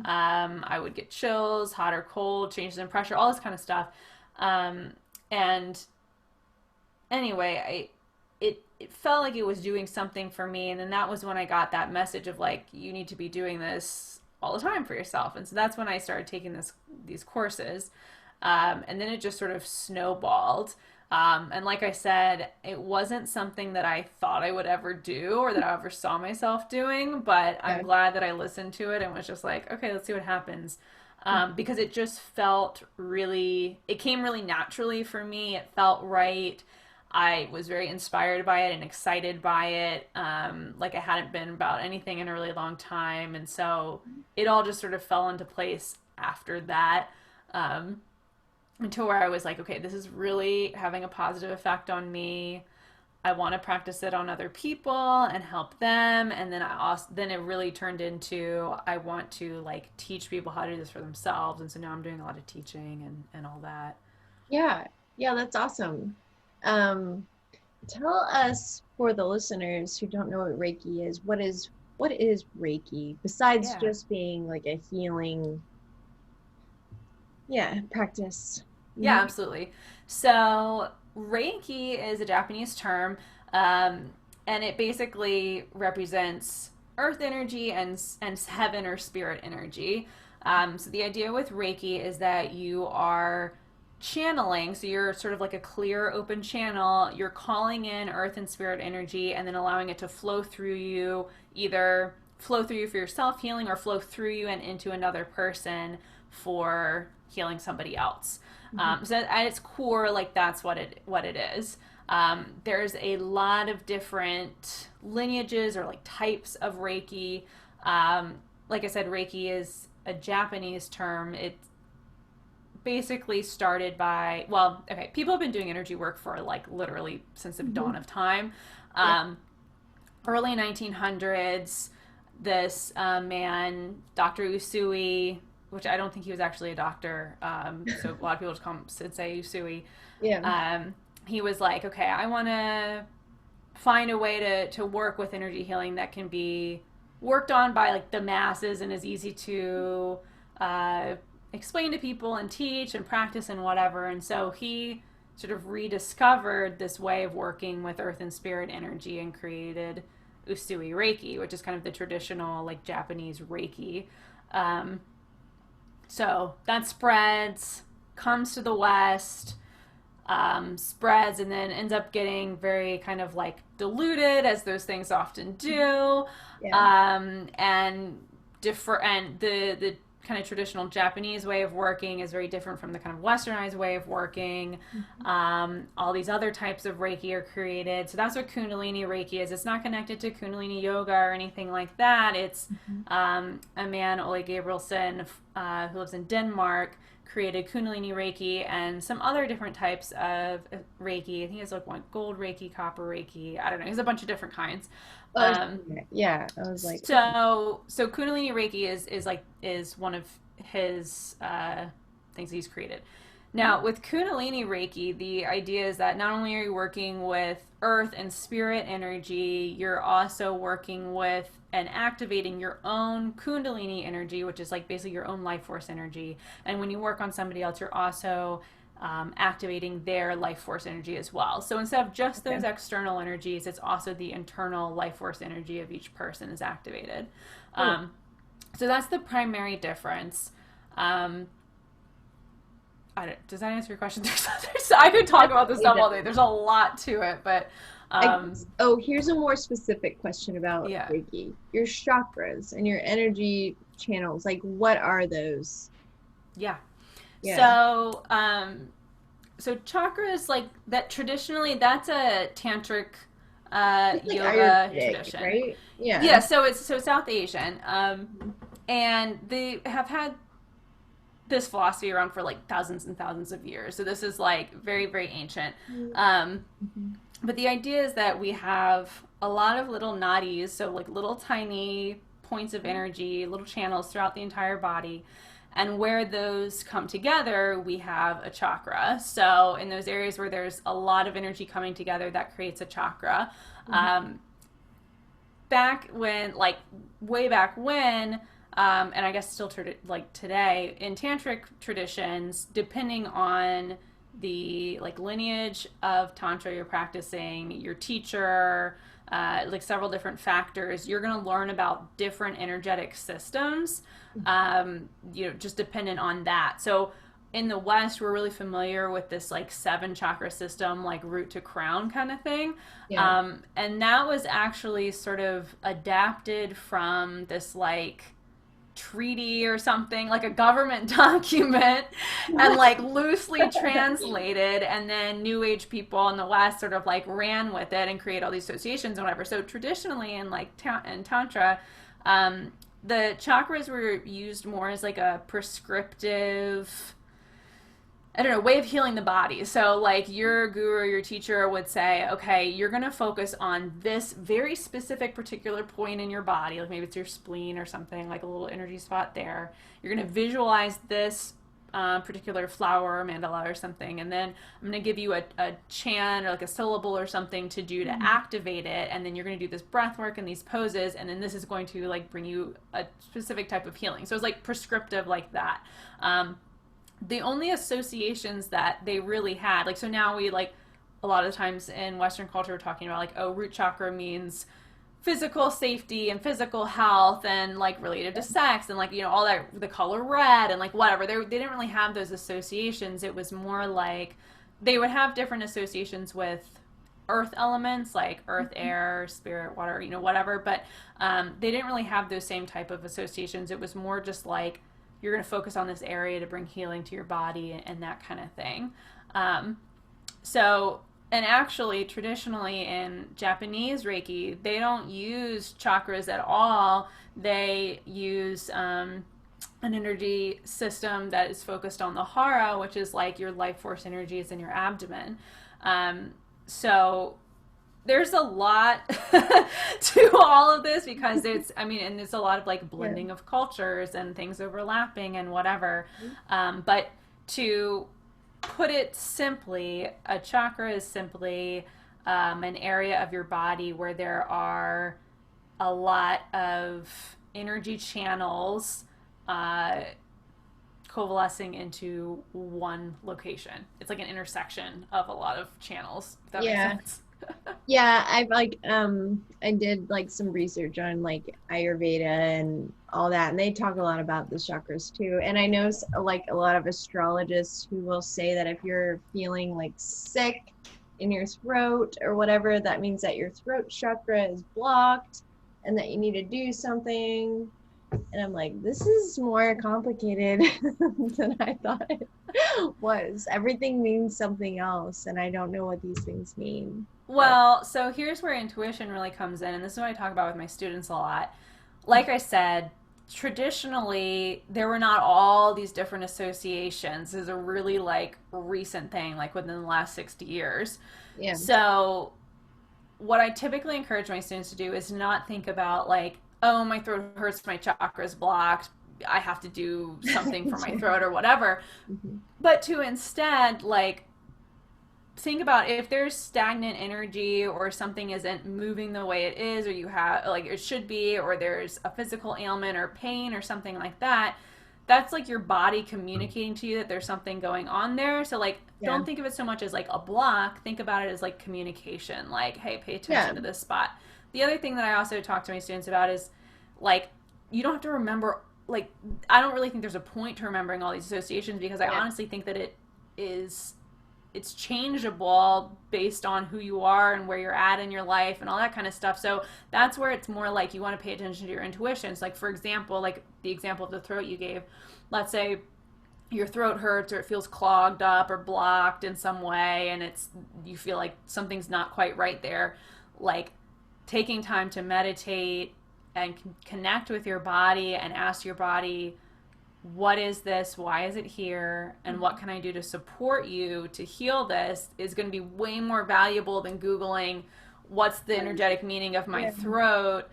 I would get chills, hot or cold, changes in pressure, all this kind of stuff. And anyway, it felt like it was doing something for me. And then that was when I got that message of like, you need to be doing this all the time for yourself. And so that's when I started taking these courses. And then it just sort of snowballed. And like I said, it wasn't something that I thought I would ever do or that I ever saw myself doing, but I'm glad that I listened to it and was just like, okay, let's see what happens. Because it just it came really naturally for me. It felt right. I was very inspired by it and excited by it. Like I hadn't been about anything in a really long time. And so it all just sort of fell into place after that. Until where I was like, okay, this is really having a positive effect on me. I want to practice it on other people and help them. And then it really turned into, I want to like teach people how to do this for themselves. And so now I'm doing a lot of teaching and all that. Yeah. Yeah, that's awesome. Tell us, for the listeners who don't know what Reiki is, what is Reiki besides just being like a healing practice? Yeah, absolutely. So Reiki is a Japanese term, and it basically represents earth energy and heaven or spirit energy. So the idea with Reiki is that you are channeling, so you're sort of like a clear open channel. You're calling in earth and spirit energy and then allowing it to flow through you, either flow through you for yourself healing or flow through you and into another person for healing somebody else. So at its core, like that's what it is. There's a lot of different lineages or like types of Reiki. Like I said, Reiki is a Japanese term. It basically started by, people have been doing energy work for like literally since the dawn of time. Early 1900s, this man, Dr. Usui, which I don't think he was actually a doctor, so a lot of people just call him Sensei Usui. He was like, okay, I want to find a way to work with energy healing that can be worked on by like the masses and is easy to explain to people and teach and practice and whatever. And so he sort of rediscovered this way of working with earth and spirit energy and created Usui Reiki, which is kind of the traditional like Japanese Reiki. So that spreads, comes to the West, spreads, and then ends up getting very kind of like diluted, as those things often do. And the kind of traditional Japanese way of working is very different from the kind of westernized way of working. All these other types of Reiki are created. So that's what Kundalini Reiki is. It's not connected to Kundalini Yoga or anything like that. It's a man, Ole Gabrielsen, who lives in Denmark, created Kundalini Reiki and some other different types of Reiki. I think it's like one gold Reiki, copper Reiki. I don't know. There's a bunch of different kinds. I was like, so Kundalini Reiki is one of his things he's created. Now with Kundalini Reiki, the idea is that not only are you working with earth and spirit energy, you're also working with and activating your own Kundalini energy, which is like basically your own life force energy. And when you work on somebody else, you're also activating their life force energy as well. So instead of just those external energies, it's also the internal life force energy of each person is activated. So that's the primary difference. Does that answer your question? I could talk about this stuff all day. There's a lot to it, but here's a more specific question about Reiki. Your chakras and your energy channels, like what are those? So chakras, like that traditionally, that's a tantric yoga tradition, right? So it's South Asian, and they have had this philosophy around for like thousands and thousands of years. So this is like very, very ancient. But the idea is that we have a lot of little nadis, so like little tiny points of energy, little channels throughout the entire body. And where those come together, we have a chakra. So in those areas where there's a lot of energy coming together, that creates a chakra. Way back when, and I guess still like today, in tantric traditions, depending on the like lineage of Tantra you're practicing, your teacher, like several different factors, you're going to learn about different energetic systems, just dependent on that. So in the West, we're really familiar with this like 7 chakra system, like root to crown kind of thing. Yeah. And that was actually sort of adapted from this like treaty or something, like a government document, and like loosely translated, and then New Age people in the West sort of like ran with it and create all these associations and whatever. So traditionally in like in Tantra, the chakras were used more as like a prescriptive, I don't know, way of healing the body. So like your guru, your teacher would say, okay, you're going to focus on this very specific particular point in your body. Like maybe it's your spleen or something, like a little energy spot there. You're going to visualize this particular flower or mandala or something. And then I'm going to give you a chant or like a syllable or something to do to activate it. And then you're going to do this breath work and these poses. And then this is going to like bring you a specific type of healing. So it's like prescriptive like that. The only associations that they really had, like, so now we like a lot of times in Western culture we're talking about like, oh, root chakra means physical safety and physical health and like related to sex and like, all that, the color red and like whatever. They didn't really have those associations. It was more like they would have different associations with earth elements like earth, air, spirit, water, whatever. But they didn't really have those same type of associations. It was more just like, you're going to focus on this area to bring healing to your body and that kind of thing. And actually, traditionally in Japanese Reiki, they don't use chakras at all. They use an energy system that is focused on the hara, which is like your life force energies in your abdomen. So there's a lot to all of this because and it's a lot of like blending of cultures and things overlapping and whatever. But to put it simply, a chakra is simply an area of your body where there are a lot of energy channels coalescing into one location. It's like an intersection of a lot of channels, if that makes sense. Yeah, I've like I did like some research on like Ayurveda and all that, and they talk a lot about the chakras too. And I know like a lot of astrologists who will say that if you're feeling like sick in your throat or whatever, that means that your throat chakra is blocked and that you need to do something. And I'm like, this is more complicated than I thought it was. Everything means something else, and I don't know what these things mean. Well, so here's where intuition really comes in, and this is what I talk about with my students a lot. Like I said, traditionally, there were not all these different associations. This is a really like recent thing, like within the last 60 years. Yeah. So what I typically encourage my students to do is not think about like, oh, my throat hurts, my chakra's blocked, I have to do something for my throat or whatever. But to instead like think about if there's stagnant energy or something isn't moving the way it is, or you have like it should be, or there's a physical ailment or pain or something like that, that's like your body communicating to you that there's something going on there. So like don't think of it so much as like a block, think about it as like communication, like, hey, pay attention to this spot. The other thing that I also talk to my students about is like, you don't have to remember, like, I don't really think there's a point to remembering all these associations because I honestly think that it's changeable based on who you are and where you're at in your life and all that kind of stuff. So that's where it's more like you want to pay attention to your intuitions. Like, for example, like the example of the throat you gave, let's say your throat hurts or it feels clogged up or blocked in some way and you feel like something's not quite right there. Like, taking time to meditate and connect with your body and ask your body, what is this? Why is it here? And what can I do to support you to heal this is going to be way more valuable than Googling what's the energetic meaning of my throat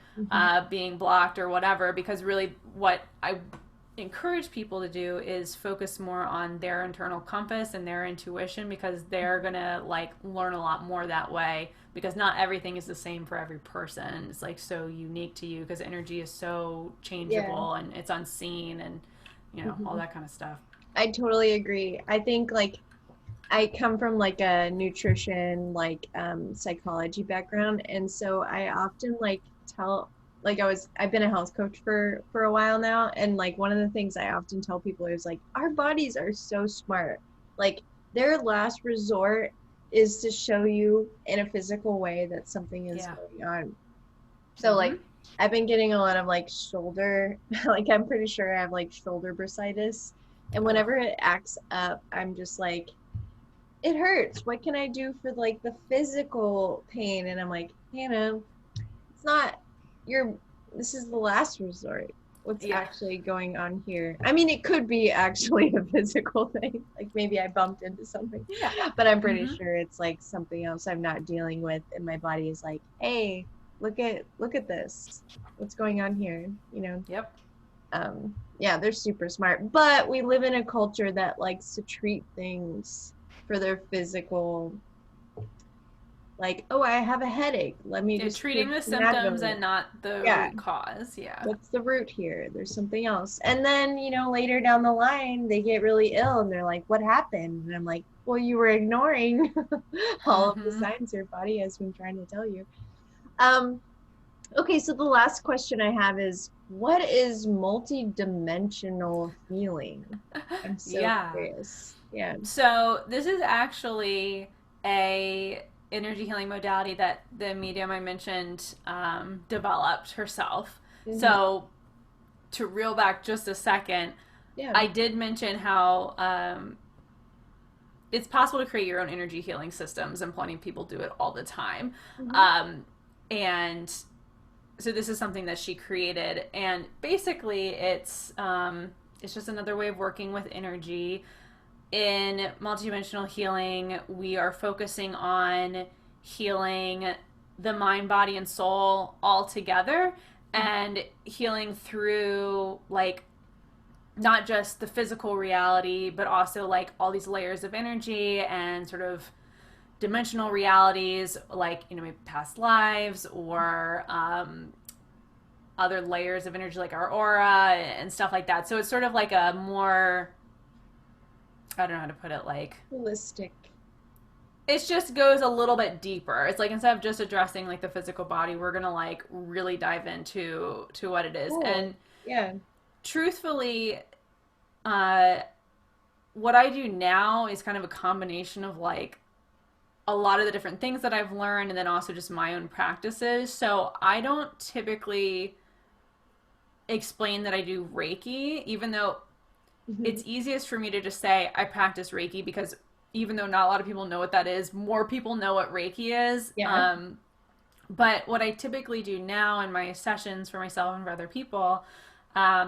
being blocked or whatever. Because really what I encourage people to do is focus more on their internal compass and their intuition, because they're going to like learn a lot more that way, because not everything is the same for every person. It's like so unique to you because energy is so changeable and it's unseen and all that kind of stuff. I totally agree. I think like I come from like a nutrition, like psychology background, and so I often like tell, like I've been a health coach for a while now, and like one of the things I often tell people is like our bodies are so smart. Like their last resort is to show you in a physical way that something is going on. So like I've been getting a lot of like shoulder, like I'm pretty sure I have like shoulder bursitis, and whenever it acts up, I'm just like, it hurts. What can I do for like the physical pain? And I'm like, Hannah, it's not this is the last resort. What's actually going on here? I mean, it could be actually a physical thing. Like maybe I bumped into something, but I'm pretty sure it's like something else I'm not dealing with. And my body is like, hey, look at this. What's going on here? You know? Yep. Yeah, they're super smart, but we live in a culture that likes to treat things for their physical, like, oh, I have a headache, let me just treating the symptoms and not the root cause. What's the root here? There's something else. And then, you know, later down the line they get really ill and they're like, what happened? And I'm like, well, you were ignoring all of the signs your body has been trying to tell you. Okay, so the last question I have is, what is multidimensional healing? I'm so curious. Yeah. So this is actually a energy healing modality that the medium I mentioned developed herself. So to reel back just a second, I did mention how it's possible to create your own energy healing systems, and plenty of people do it all the time. And so this is something that she created, and basically it's just another way of working with energy. In multidimensional healing, we are focusing on healing the mind, body, and soul all together, and healing through like not just the physical reality, but also like all these layers of energy and sort of dimensional realities, like, you know, maybe past lives or other layers of energy like our aura and stuff like that. So it's sort of like a more, I don't know how to put it, like holistic. It just goes a little bit deeper. It's like instead of just addressing like the physical body, we're gonna like really dive into what it is. Cool. And truthfully, what I do now is kind of a combination of like a lot of the different things that I've learned, and then also just my own practices. So I don't typically explain that I do Reiki, even though it's easiest for me to just say I practice Reiki, because even though not a lot of people know what that is, more people know what Reiki is. But what I typically do now in my sessions for myself and for other people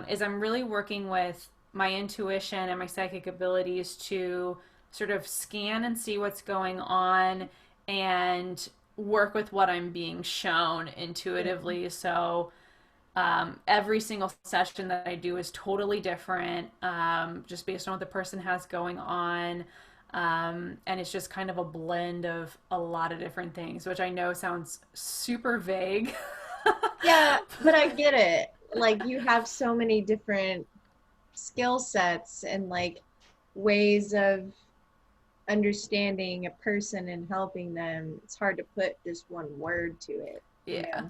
is I'm really working with my intuition and my psychic abilities to sort of scan and see what's going on and work with what I'm being shown intuitively. So every single session that I do is totally different, just based on what the person has going on. And it's just kind of a blend of a lot of different things, which I know sounds super vague. Yeah, but I get it. Like, you have so many different skill sets and like ways of understanding a person and helping them. It's hard to put just one word to it. Yeah.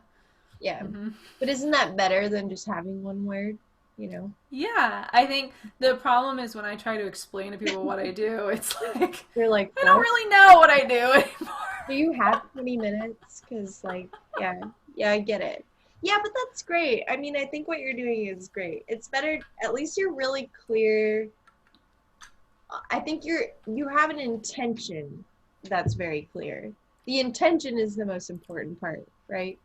But isn't that better than just having one word, you know? Yeah, I think the problem is when I try to explain to people what I do, it's like, they're like, I don't really know what I do anymore. Do you have 20 minutes? Because like, yeah, I get it. Yeah, but that's great. I mean, I think what you're doing is great. It's better, at least you're really clear. I think you have an intention that's very clear. The intention is the most important part, right?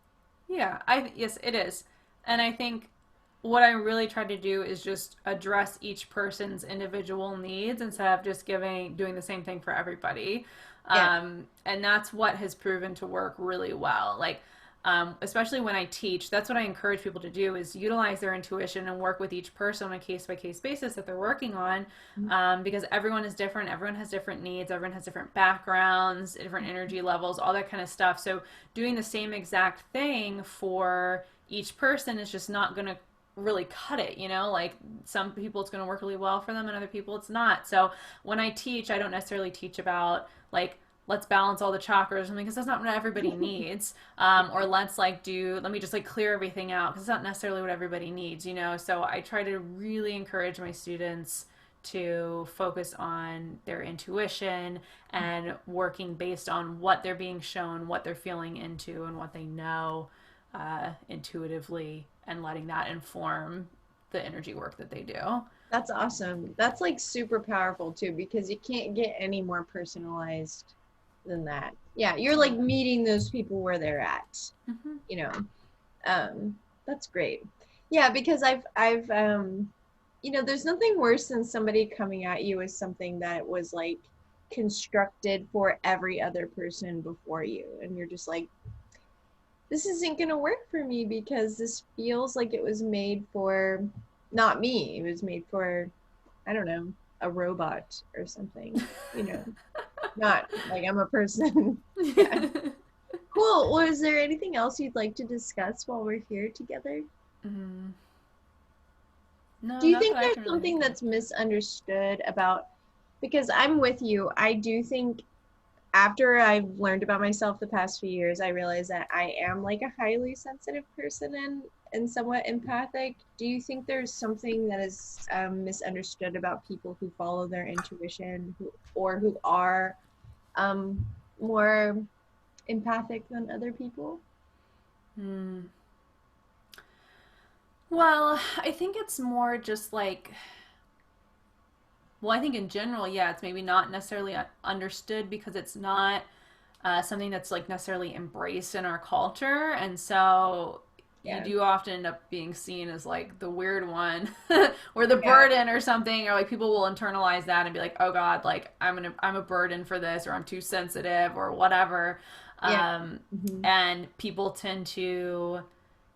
Yeah, yes, it is. And I think what I really try to do is just address each person's individual needs instead of just doing the same thing for everybody. And that's what has proven to work really well. Like, especially when I teach, that's what I encourage people to do, is utilize their intuition and work with each person on a case-by-case basis that they're working on, because everyone is different, everyone has different needs, everyone has different backgrounds, different energy levels, all that kind of stuff. So doing the same exact thing for each person is just not going to really cut it, you know, like some people it's going to work really well for them and other people it's not. So when I teach, I don't necessarily teach about like, let's balance all the chakras or something, because that's not what everybody needs. Or let me just like clear everything out, because it's not necessarily what everybody needs, you know? So I try to really encourage my students to focus on their intuition and working based on what they're being shown, what they're feeling into, and what they know intuitively, and letting that inform the energy work that they do. That's awesome. That's like super powerful too, because you can't get any more personalized than that. Yeah, you're like meeting those people where they're at. You know, that's great. Yeah, because I've you know, there's nothing worse than somebody coming at you with something that was like constructed for every other person before you, and you're just like, this isn't gonna work for me because this feels like it was made for not me. It was made for, I don't know, a robot or something, you know, not like I'm a person. Yeah. Cool. Well, is there anything else you'd like to discuss while we're here together? No. Do you think there's something that's misunderstood about, because I'm with you, I do think after I've learned about myself the past few years, I realize that I am like a highly sensitive person and somewhat empathic. Do you think there's something that is misunderstood about people who follow their intuition who are more empathic than other people? Well, I think it's more just like, well, I think in general, yeah, it's maybe not necessarily understood because it's not something that's like necessarily embraced in our culture. And so you do often end up being seen as like the weird one or the burden or something, or like people will internalize that and be like, oh God, like I'm a burden for this, or I'm too sensitive or whatever. And people tend to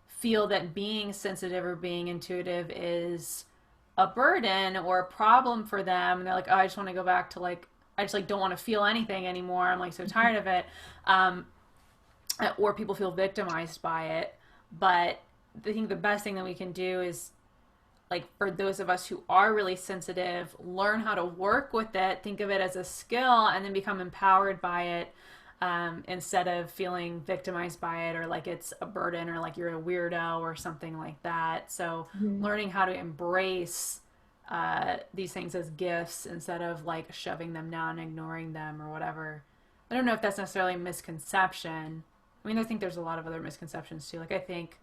feel that being sensitive or being intuitive is a burden or a problem for them, and they're like, oh, I just want to go back to like, I just like don't want to feel anything anymore, I'm like so tired of it. Or people feel victimized by it. But I think the best thing that we can do is, like, for those of us who are really sensitive, learn how to work with it, think of it as a skill, and then become empowered by it. Instead of feeling victimized by it, or like it's a burden, or like you're a weirdo or something like that. So learning how to embrace these things as gifts instead of like shoving them down, ignoring them or whatever. I don't know if that's necessarily a misconception. I mean, I think there's a lot of other misconceptions too. Like, I think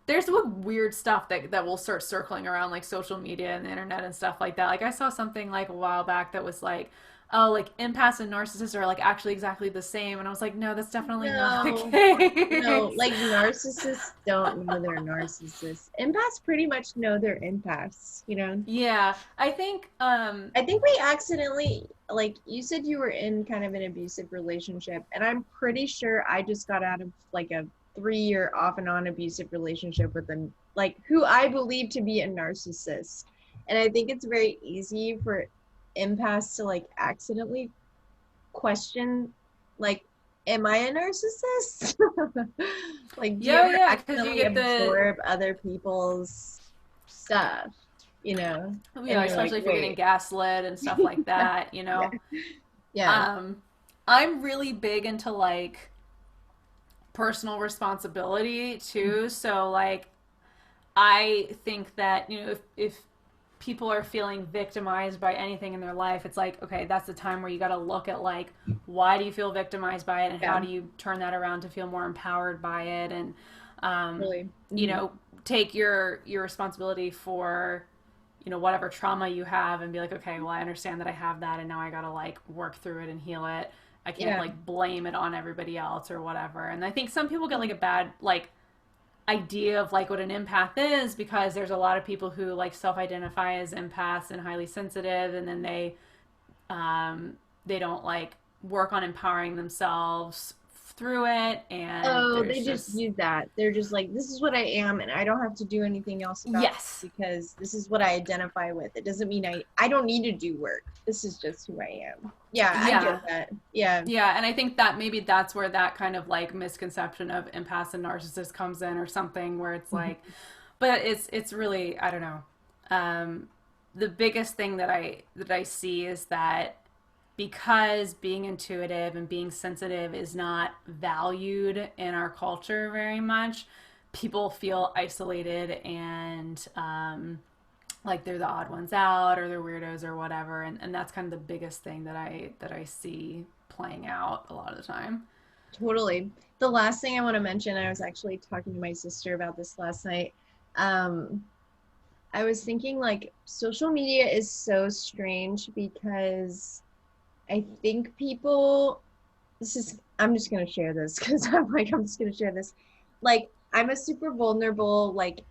there's weird stuff that will start circling around like social media and the internet and stuff like that. Like, I saw something like a while back that was like, oh, like empaths and narcissists are like actually exactly the same. And I was like, no, that's definitely not the case. No, like narcissists don't know they're narcissists. Empaths pretty much know they're empaths, you know? Yeah. I think we accidentally, like, you said you were in kind of an abusive relationship, and I'm pretty sure I just got out of like a 3-year off and on abusive relationship with them, like, who I believe to be a narcissist. And I think it's very easy for empaths to like accidentally question, like, am I a narcissist? Like, do you ever accidentally absorb other people's stuff, you know? Yeah, especially like, if you're getting gaslit and stuff like that, you know? Yeah. I'm really big into like personal responsibility too. So like, I think that, you know, if people are feeling victimized by anything in their life, it's like, okay, that's the time where you got to look at like, why do you feel victimized by it, and how do you turn that around to feel more empowered by it, and you know, take your responsibility for, you know, whatever trauma you have, and be like, okay, well, I understand that I have that, and now I got to like work through it and heal it. I can't like blame it on everybody else or whatever. And I think some people get like a bad like idea of like what an empath is, because there's a lot of people who like self-identify as empaths and highly sensitive, and then they don't like work on empowering themselves through it, and they just use that. They're just like, this is what I am, and I don't have to do anything else about it, because this is what I identify with. It doesn't mean I don't need to do work. This is just who I am. I get that. And I think that maybe that's where that kind of like misconception of empaths and narcissists comes in, or something, where it's like, But it's really, I don't know. The biggest thing that I see is that because being intuitive and being sensitive is not valued in our culture very much, people feel isolated and like they're the odd ones out or they're weirdos or whatever, and that's kind of the biggest thing that I see playing out a lot of the time. Totally. The last thing I want to mention, I was actually talking to my sister about this last night. I was thinking like social media is so strange because I think people, I'm just going to share this because I'm just going to share this. Like, I'm a super vulnerable, like,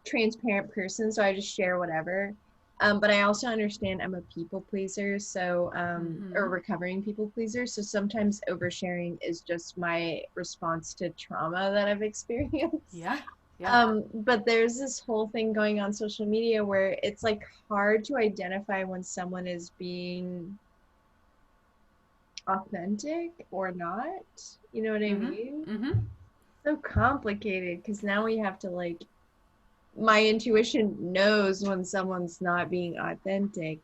transparent person, so I just share whatever. But I also understand I'm a people pleaser, so, or recovering people pleaser. So sometimes oversharing is just my response to trauma that I've experienced. Yeah. Yeah. But there's this whole thing going on social media where it's like hard to identify when someone is being authentic or not. You know what I mean? Mm-hmm. So complicated because now we have to like, my intuition knows when someone's not being authentic,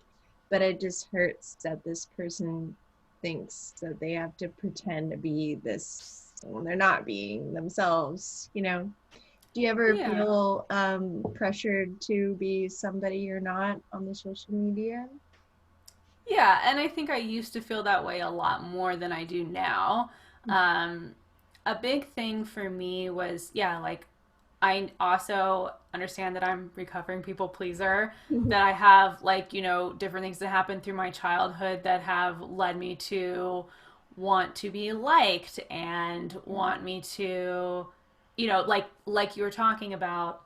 but it just hurts that this person thinks that they have to pretend to be this when they're not being themselves, you know? Do you ever feel pressured to be somebody you're not on the social media? Yeah, and I think I used to feel that way a lot more than I do now. A big thing for me was, like, I also understand that I'm recovering people pleaser, that I have, like, different things that happened through my childhood that have led me to want to be liked and want me to, like you were talking about,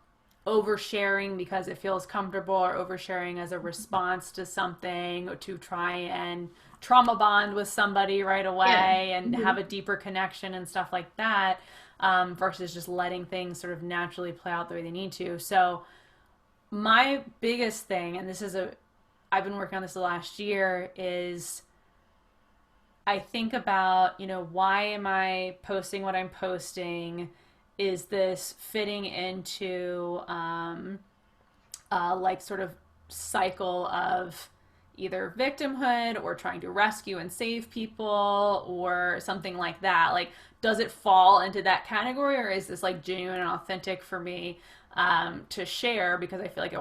oversharing because it feels comfortable or oversharing as a response to something or to try and trauma bond with somebody right away and have a deeper connection and stuff like that, versus just letting things sort of naturally play out the way they need to. So my biggest thing, and I've been working on this the last year, is I think about, why am I posting what I'm posting? Is this fitting into like sort of cycle of either victimhood or trying to rescue and save people or something like that? Like, does it fall into that category, or is this like genuine and authentic for me to share because I feel like I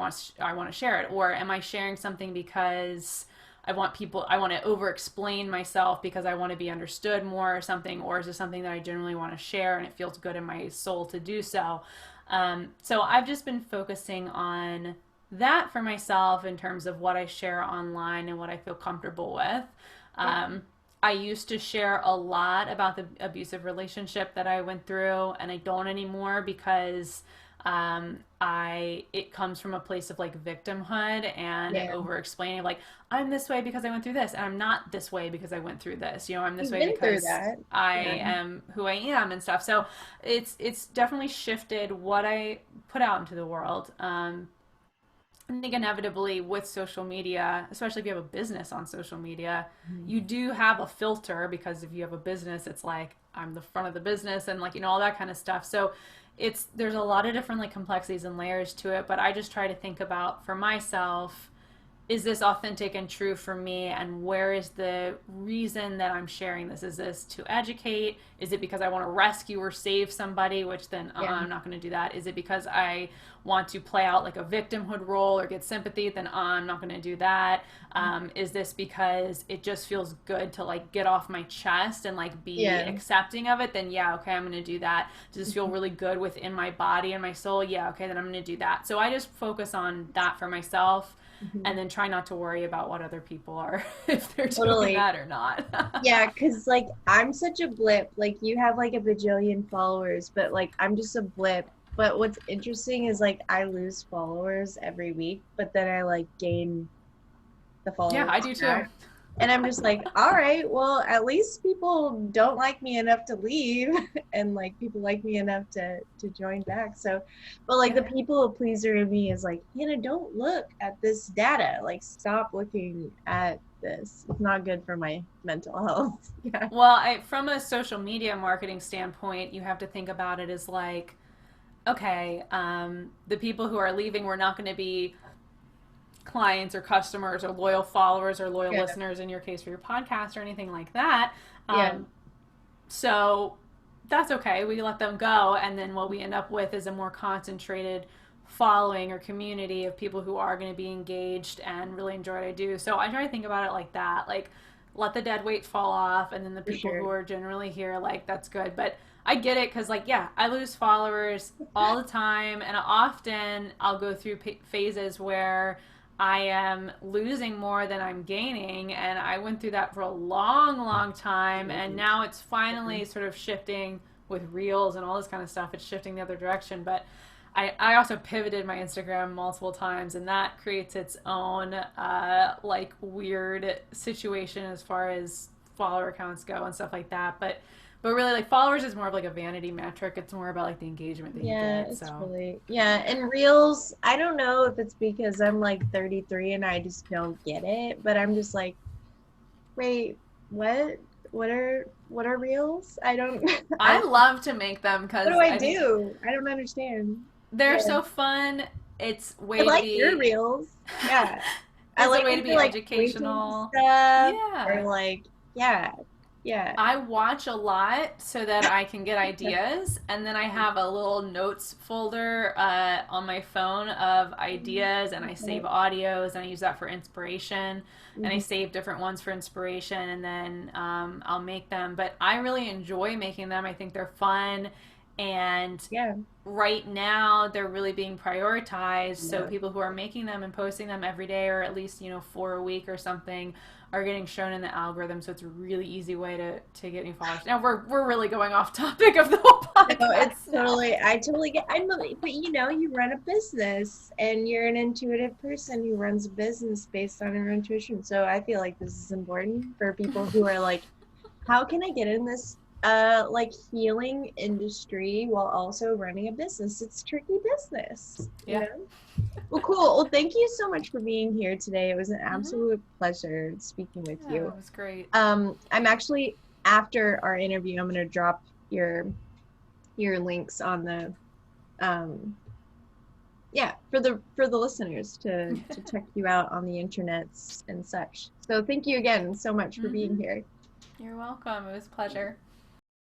want to share it? Or am I sharing something because I want to over explain myself because I want to be understood more or something? Or is it something that I genuinely want to share and it feels good in my soul to do so? So I've just been focusing on that for myself in terms of what I share online and what I feel comfortable with. I used to share a lot about the abusive relationship that I went through, and I don't anymore because it comes from a place of like victimhood and over explaining, like, I'm this way because I went through this, and I'm not this way because I went through this. I'm this way because I am who I am and stuff. So it's definitely shifted what I put out into the world. I think inevitably with social media, especially if you have a business on social media, you do have a filter, because if you have a business, it's like, I'm the front of the business and like, all that kind of stuff. So there's a lot of different like complexities and layers to it, but I just try to think about for myself, is this authentic and true for me? And where is the reason that I'm sharing this? Is this to educate? Is it because I want to rescue or save somebody, which then I'm not going to do that? Is it because I want to play out like a victimhood role or get sympathy? Then I'm not going to do that. Is this because it just feels good to like get off my chest and like be accepting of it? Then okay, I'm going to do that. Does this feel really good within my body and my soul? Yeah, okay, then I'm going to do that. So I just focus on that for myself. And then try not to worry about what other people are, if they're doing that or not. Yeah, because like I'm such a blip. Like you have like a bajillion followers, but like I'm just a blip. But what's interesting is like I lose followers every week, but then I like gain the followers. Yeah, I do too. And I'm just like, all right, well, at least people don't like me enough to leave, and like people like me enough to join back. So, but like the people pleaser in me is like, Hannah, don't look at this data. Like, stop looking at this. It's not good for my mental health. Well, from a social media marketing standpoint, you have to think about it as like, okay, the people who are leaving were not going to be clients or customers or loyal followers or loyal listeners in your case for your podcast or anything like that. So that's okay. We let them go. And then what we end up with is a more concentrated following or community of people who are going to be engaged and really enjoy what I do. So I try to think about it like that. Like, let the dead weight fall off, and then the people who are generally here, like, that's good. But I get it, because, like, yeah, I lose followers all the time, and often I'll go through phases where I am losing more than I'm gaining, and I went through that for a long, long time, and now it's finally sort of shifting with reels and all this kind of stuff. It's shifting the other direction, but I also pivoted my Instagram multiple times, and that creates its own like weird situation as far as follower accounts go and stuff like that. But really, like, followers is more of like a vanity metric. It's more about like the engagement that you get. It's really, and reels, I don't know if it's because I'm like 33 and I just don't get it, but I'm just like, wait, what are reels? I don't. I love to make them because what do I do? I don't understand. They're so fun. It's way I like to be your reels. Yeah. I like a way to be educational. Stuff, or like, yeah. I watch a lot so that I can get ideas, and then I have a little notes folder on my phone of ideas, and I save audios, and I use that for inspiration, and I save different ones for inspiration, and then I'll make them. But I really enjoy making them. I think they're fun. And right now they're really being prioritized. So people who are making them and posting them every day, or at least, 4 a week or something, are getting shown in the algorithm. So it's a really easy way to get new followers. Now we're really going off topic of the whole podcast. No, it's totally, I totally get, but you run a business, and you're an intuitive person who runs a business based on your intuition. So I feel like this is important for people who are like, how can I get in this like healing industry while also running a business? It's tricky business. You know? Well, cool. Well, thank you so much for being here today. It was an absolute pleasure speaking with you. It was great. I'm actually, after our interview, I'm going to drop your links on the for the listeners to check you out on the internets and such. So thank you again so much for being here. You're welcome. It was a pleasure.